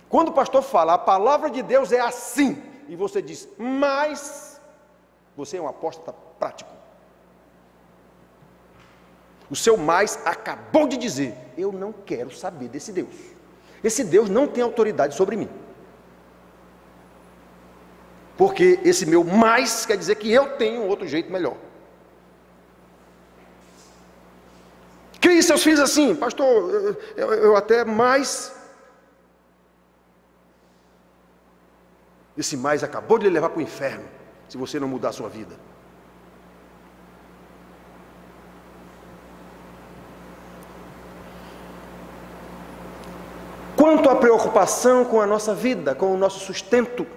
quando o pastor fala, a palavra de Deus é assim, e você diz mas, você é um apóstata prático. O seu mais acabou de dizer: eu não quero saber desse Deus. Esse Deus não tem autoridade sobre mim. Porque esse meu mais quer dizer que eu tenho um outro jeito melhor. Crie seus filhos assim, pastor, eu até mais. Esse mais acabou de lhe levar para o inferno, se você não mudar a sua vida. Quanto à preocupação com a nossa vida, com o nosso sustento,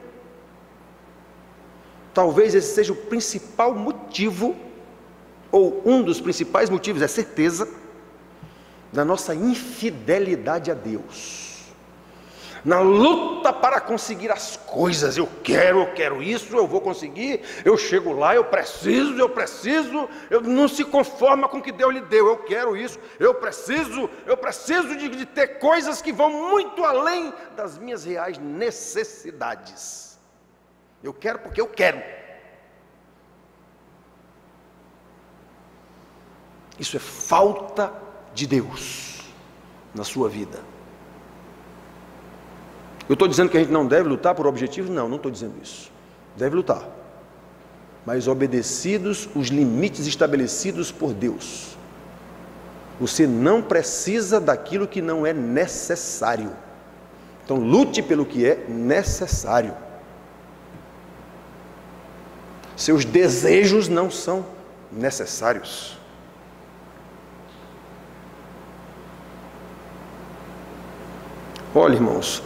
talvez esse seja o principal motivo, ou um dos principais motivos, é certeza, da nossa infidelidade a Deus. na luta para conseguir as coisas. Eu quero isso, eu vou conseguir, eu chego lá, eu preciso, eu não se conforma com o que Deus lhe deu, eu quero isso, eu preciso de ter coisas que vão muito além das minhas reais necessidades. Eu quero porque eu quero. Isso é falta de Deus na sua vida. Eu estou dizendo que a gente não deve lutar por objetivos? Não estou dizendo isso. Deve lutar, mas obedecidos os limites estabelecidos por Deus. Você não precisa daquilo que não é necessário. Então lute pelo que é necessário. Seus desejos não são necessários. Olha, irmãos,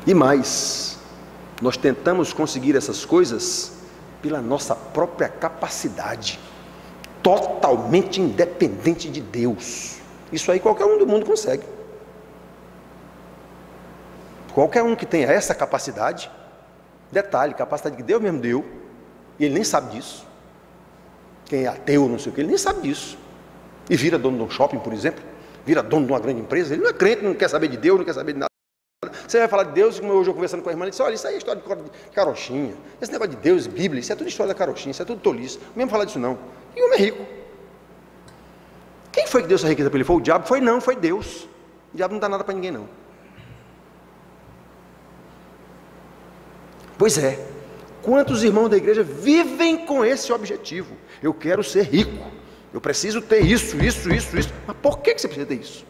e mais, nós tentamos conseguir essas coisas pela nossa própria capacidade, totalmente independente de Deus. Isso aí qualquer um do mundo consegue. Qualquer um que tenha essa capacidade, detalhe, capacidade que Deus mesmo deu, e ele nem sabe disso. Quem é ateu, não sei o que, ele nem sabe disso. E vira dono de um shopping, por exemplo, vira dono de uma grande empresa, ele não é crente, não quer saber de Deus, não quer saber de nada. Você vai falar de Deus, como hoje eu conversando com a irmã, ele disse, olha, isso aí é história de carochinha, esse negócio de Deus, Bíblia, isso é tudo história da carochinha, isso é tudo tolice, não mesmo falar disso não. E o homem é rico. Quem foi que deu essa riqueza para ele? Foi o diabo? Foi não, foi Deus. O diabo não dá nada para ninguém não. Pois é, quantos irmãos da igreja vivem com esse objetivo? Eu quero ser rico. Eu preciso ter isso. Mas por que você precisa ter isso?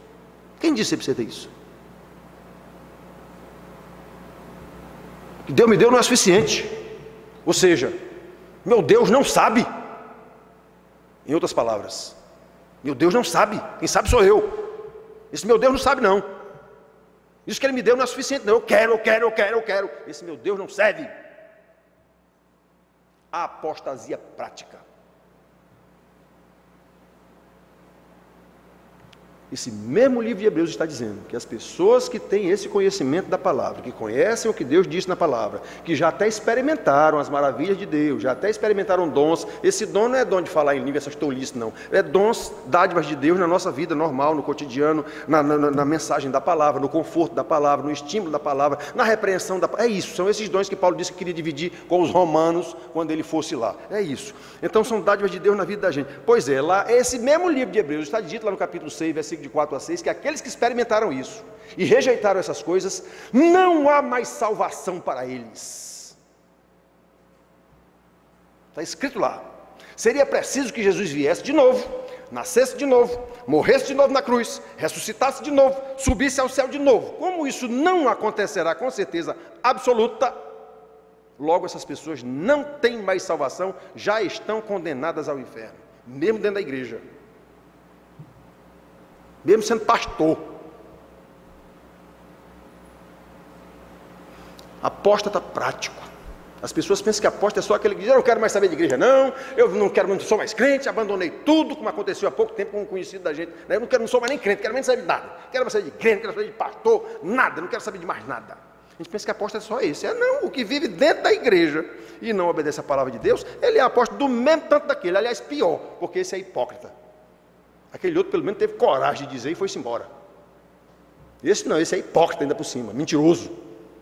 Quem disse que você precisa ter isso? O que Deus me deu não é suficiente. Ou seja, meu Deus não sabe. Em outras palavras, meu Deus não sabe. Quem sabe sou eu. Esse meu Deus não sabe não. Isso que Ele me deu não é suficiente não. Eu quero. Esse meu Deus não serve. A apostasia prática. Esse mesmo livro de Hebreus está dizendo que as pessoas que têm esse conhecimento da palavra, que conhecem o que Deus disse na palavra, que já até experimentaram as maravilhas de Deus, já até experimentaram dons, esse dom não é dom de falar em língua, essas tolices não, é dons, dádivas de Deus na nossa vida normal, no cotidiano, na mensagem da palavra, no conforto da palavra, no estímulo da palavra, na repreensão da palavra, é isso, são esses dons que Paulo disse que queria dividir com os romanos quando ele fosse lá, é isso. Então são dádivas de Deus na vida da gente. Pois é, lá, esse mesmo livro de Hebreus está dito lá no capítulo 6, versículo de 4 a 6, que aqueles que experimentaram isso e rejeitaram essas coisas, não há mais salvação para eles. Está escrito lá. Seria preciso que Jesus viesse de novo, nascesse de novo, morresse de novo na cruz, ressuscitasse de novo, subisse ao céu de novo. Como isso não acontecerá com certeza absoluta, logo essas pessoas não têm mais salvação, já estão condenadas ao inferno, mesmo dentro da igreja. Mesmo sendo pastor. Apóstata prático. As pessoas pensam que apóstata é só aquele que diz, eu não quero mais saber de igreja não, eu não sou mais crente, abandonei tudo, como aconteceu há pouco tempo com um conhecido da gente, eu não sou mais nem crente, quero nem saber de nada, quero mais saber de crente, quero saber de pastor, nada, não quero saber de mais nada. A gente pensa que apóstolo é só esse. Não, o que vive dentro da igreja e não obedece a palavra de Deus, ele é apóstolo do mesmo tanto daquele, aliás pior, porque esse é hipócrita. Aquele outro pelo menos teve coragem de dizer e foi-se embora. Esse não, esse é hipócrita ainda por cima, mentiroso.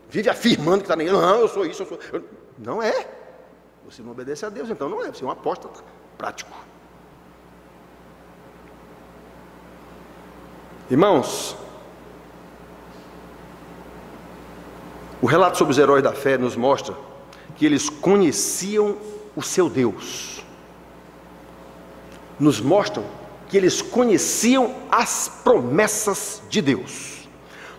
Vive afirmando que está nem, não, eu sou isso, Não é. Você não obedece a Deus, então não é, você é um apóstolo prático. Irmãos, o relato sobre os heróis da fé nos mostra que eles conheciam o seu Deus. Nos mostram que eles conheciam as promessas de Deus.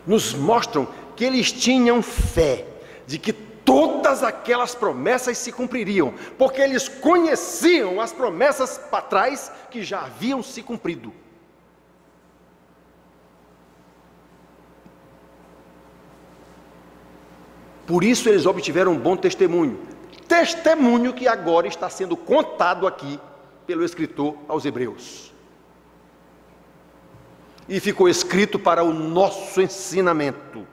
Nos mostram que eles tinham fé de que todas aquelas promessas se cumpririam, porque eles conheciam as promessas para trás que já haviam se cumprido. Por isso eles obtiveram um bom testemunho. Testemunho que agora está sendo contado aqui pelo escritor aos Hebreus. e ficou escrito para o nosso ensinamento,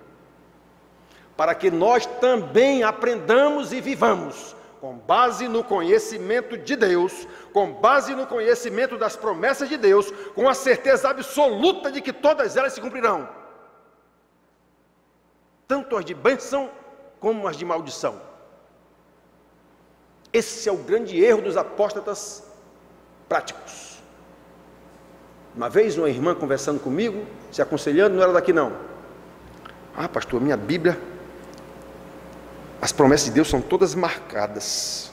para que nós também aprendamos e vivamos com base no conhecimento de Deus, com base no conhecimento das promessas de Deus, com a certeza absoluta de que todas elas se cumprirão, tanto as de bênção como as de maldição. Esse é o grande erro dos apóstatas práticos. Uma vez uma irmã conversando comigo, se aconselhando, não era daqui não. Ah, pastor, minha Bíblia, as promessas de Deus são todas marcadas.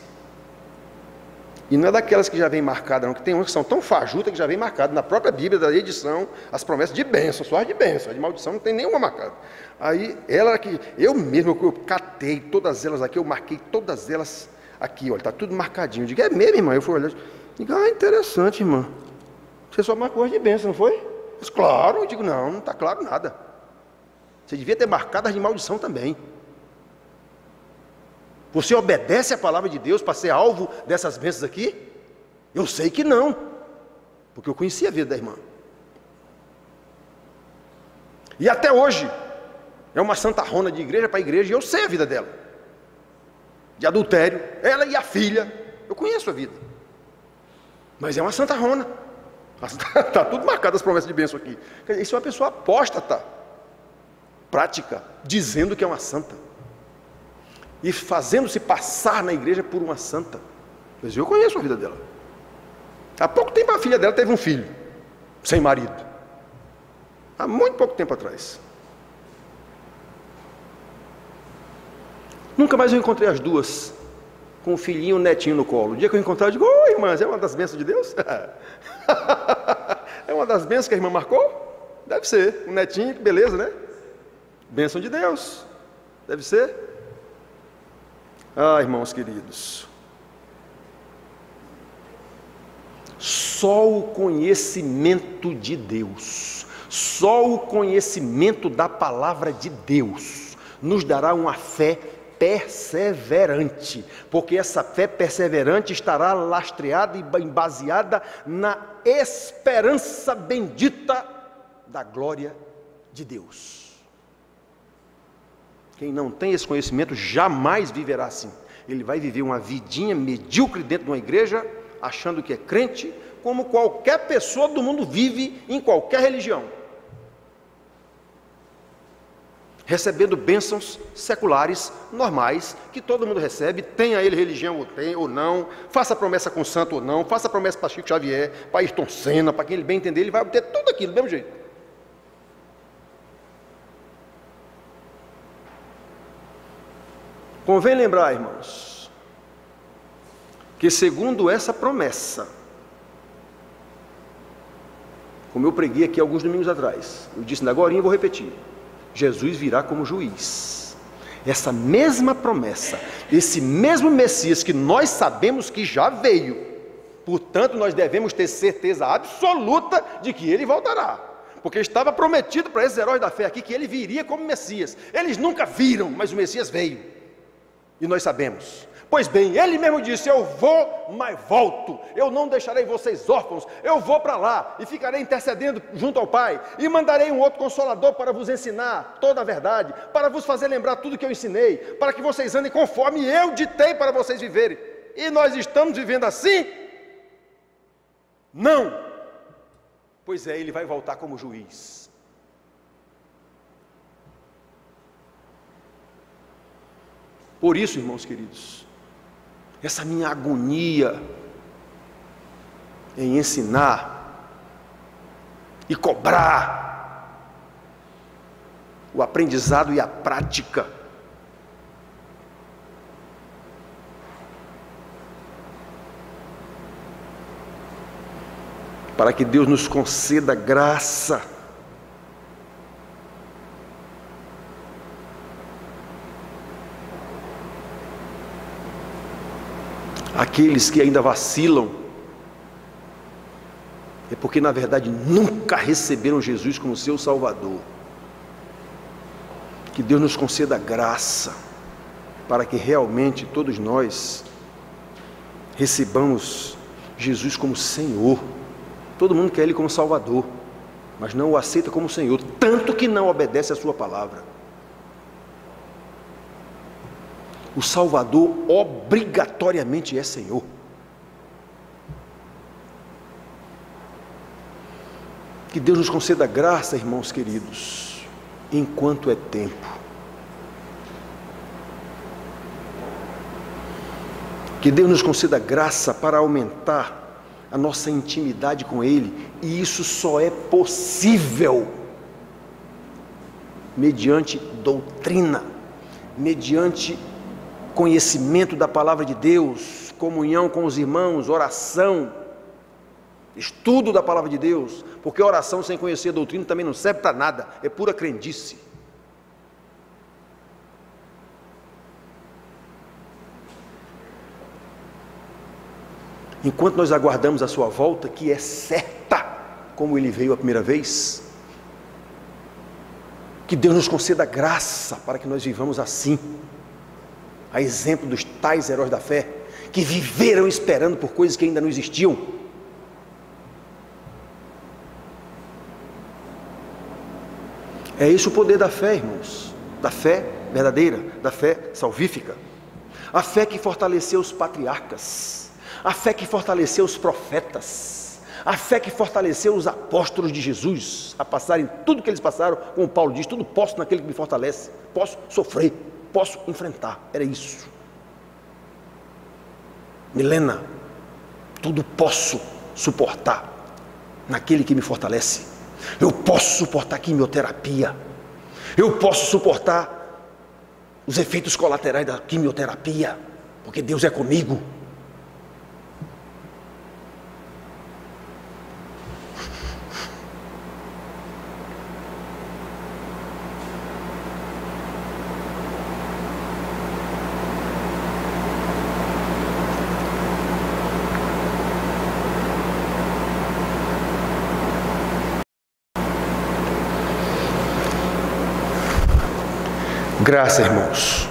E não é daquelas que já vem marcadas não, que tem umas que são tão fajutas que já vem marcadas. Na própria Bíblia da edição, as promessas de bênção, só as de bênção, as de maldição não tem nenhuma marcada. Aí, ela que, eu mesmo, eu catei todas elas aqui, eu marquei todas elas aqui, olha, está tudo marcadinho. Eu digo, é mesmo, irmã? Eu fui olhar, digo, ah, interessante, irmã. Você só marcou as de bênção, não foi? Mas, claro, eu digo, não está claro nada. Você devia ter marcado as de maldição também. Você obedece à palavra de Deus para ser alvo dessas bênçãos aqui? Eu sei que não, porque eu conhecia a vida da irmã. E até hoje, é uma santarrona de igreja para igreja, e eu sei a vida dela. De adultério, ela e a filha, eu conheço a vida. Mas é uma santarrona. Está tudo marcado as promessas de bênção aqui. Isso é uma pessoa apóstata, prática, dizendo que é uma santa. E fazendo-se passar na igreja por uma santa. Mas eu conheço a vida dela. Há pouco tempo a filha dela teve um filho, sem marido. Há muito pouco tempo atrás. Nunca mais eu encontrei as duas, com o filhinho e o netinho no colo. O dia que eu encontrar, eu digo, oi irmãs, é uma das bênçãos de Deus? É uma das bênçãos que a irmã marcou? Deve ser, um netinho, que beleza, né? Bênção de Deus, deve ser. Ah, irmãos queridos, só o conhecimento de Deus, só o conhecimento da palavra de Deus nos dará uma fé perseverante, porque essa fé perseverante estará lastreada e baseada na esperança bendita da glória de Deus. Quem não tem esse conhecimento jamais viverá assim. Ele vai viver uma vidinha medíocre dentro de uma igreja, achando que é crente, como qualquer pessoa do mundo vive em qualquer religião. Recebendo bênçãos seculares, normais, que todo mundo recebe, tenha ele religião ou não, faça promessa com santo ou não, faça promessa para Chico Xavier, para Ayrton Senna, para quem ele bem entender, ele vai obter tudo aquilo do mesmo jeito. Convém lembrar, irmãos, que segundo essa promessa, como eu preguei aqui alguns domingos atrás, eu disse agora e vou repetir, Jesus virá como juiz. Essa mesma promessa, esse mesmo Messias que nós sabemos que já veio, portanto nós devemos ter certeza absoluta de que ele voltará, porque estava prometido para esses heróis da fé aqui que ele viria como Messias. Eles nunca viram, mas o Messias veio. E nós sabemos, pois bem, ele mesmo disse, eu vou, mas volto, eu não deixarei vocês órfãos, eu vou para lá, e ficarei intercedendo junto ao Pai, e mandarei um outro Consolador para vos ensinar toda a verdade, para vos fazer lembrar tudo que eu ensinei, para que vocês andem conforme eu ditei para vocês viverem. E nós estamos vivendo assim? Não, pois é, ele vai voltar como juiz. Por isso, irmãos queridos, essa minha agonia em ensinar e cobrar o aprendizado e a prática, para que Deus nos conceda graça aqueles que ainda vacilam, é porque na verdade nunca receberam Jesus como seu Salvador. Que Deus nos conceda graça, para que realmente todos nós recebamos Jesus como Senhor. Todo mundo quer Ele como Salvador, mas não o aceita como Senhor, tanto que não obedece a sua palavra. O Salvador obrigatoriamente é Senhor. Que Deus nos conceda graça, irmãos queridos, enquanto é tempo. Que Deus nos conceda graça para aumentar a nossa intimidade com Ele, e isso só é possível mediante doutrina, mediante conhecimento da palavra de Deus, comunhão com os irmãos, oração, estudo da palavra de Deus, porque oração sem conhecer a doutrina também não serve para nada, é pura crendice. Enquanto nós aguardamos a sua volta, que é certa, como ele veio a primeira vez, que Deus nos conceda graça para que nós vivamos assim, a exemplo dos tais heróis da fé, que viveram esperando por coisas que ainda não existiam. É esse o poder da fé, irmãos, da fé verdadeira, da fé salvífica, a fé que fortaleceu os patriarcas, a fé que fortaleceu os profetas, a fé que fortaleceu os apóstolos de Jesus, a passarem tudo que eles passaram, como Paulo diz, tudo posso naquele que me fortalece, posso sofrer, posso enfrentar, era isso. Milena, tudo posso suportar naquele que me fortalece. Eu posso suportar quimioterapia, eu posso suportar os efeitos colaterais da quimioterapia, porque Deus é comigo. Graça, irmãos.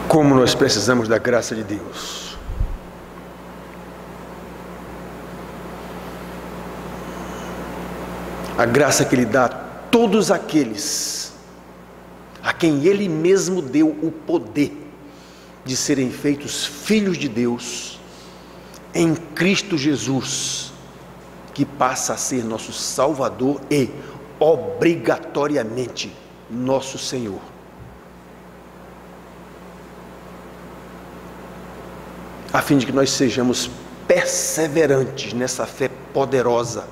Como nós precisamos da graça de Deus. A graça que Ele dá a todos aqueles a quem Ele mesmo deu o poder de serem feitos filhos de Deus em Cristo Jesus, que passa a ser nosso Salvador e obrigatoriamente nosso Senhor. A fim de que nós sejamos perseverantes nessa fé poderosa,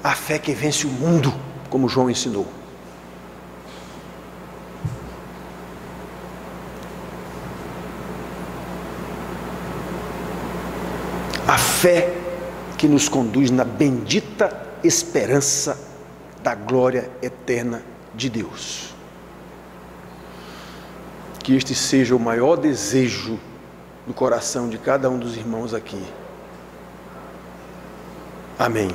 a fé que vence o mundo, como João ensinou. A fé que nos conduz na bendita esperança da glória eterna de Deus. Que este seja o maior desejo do coração de cada um dos irmãos aqui. Amém.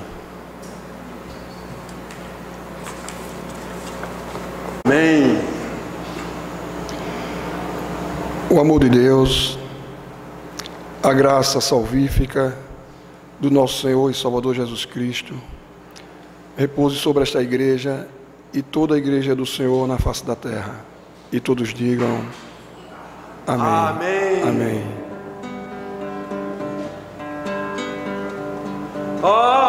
Amém. O amor de Deus, a graça salvífica do nosso Senhor e Salvador Jesus Cristo, repouse sobre esta igreja e toda a igreja do Senhor na face da terra. E todos digam amém. Amém. Amém. Oh!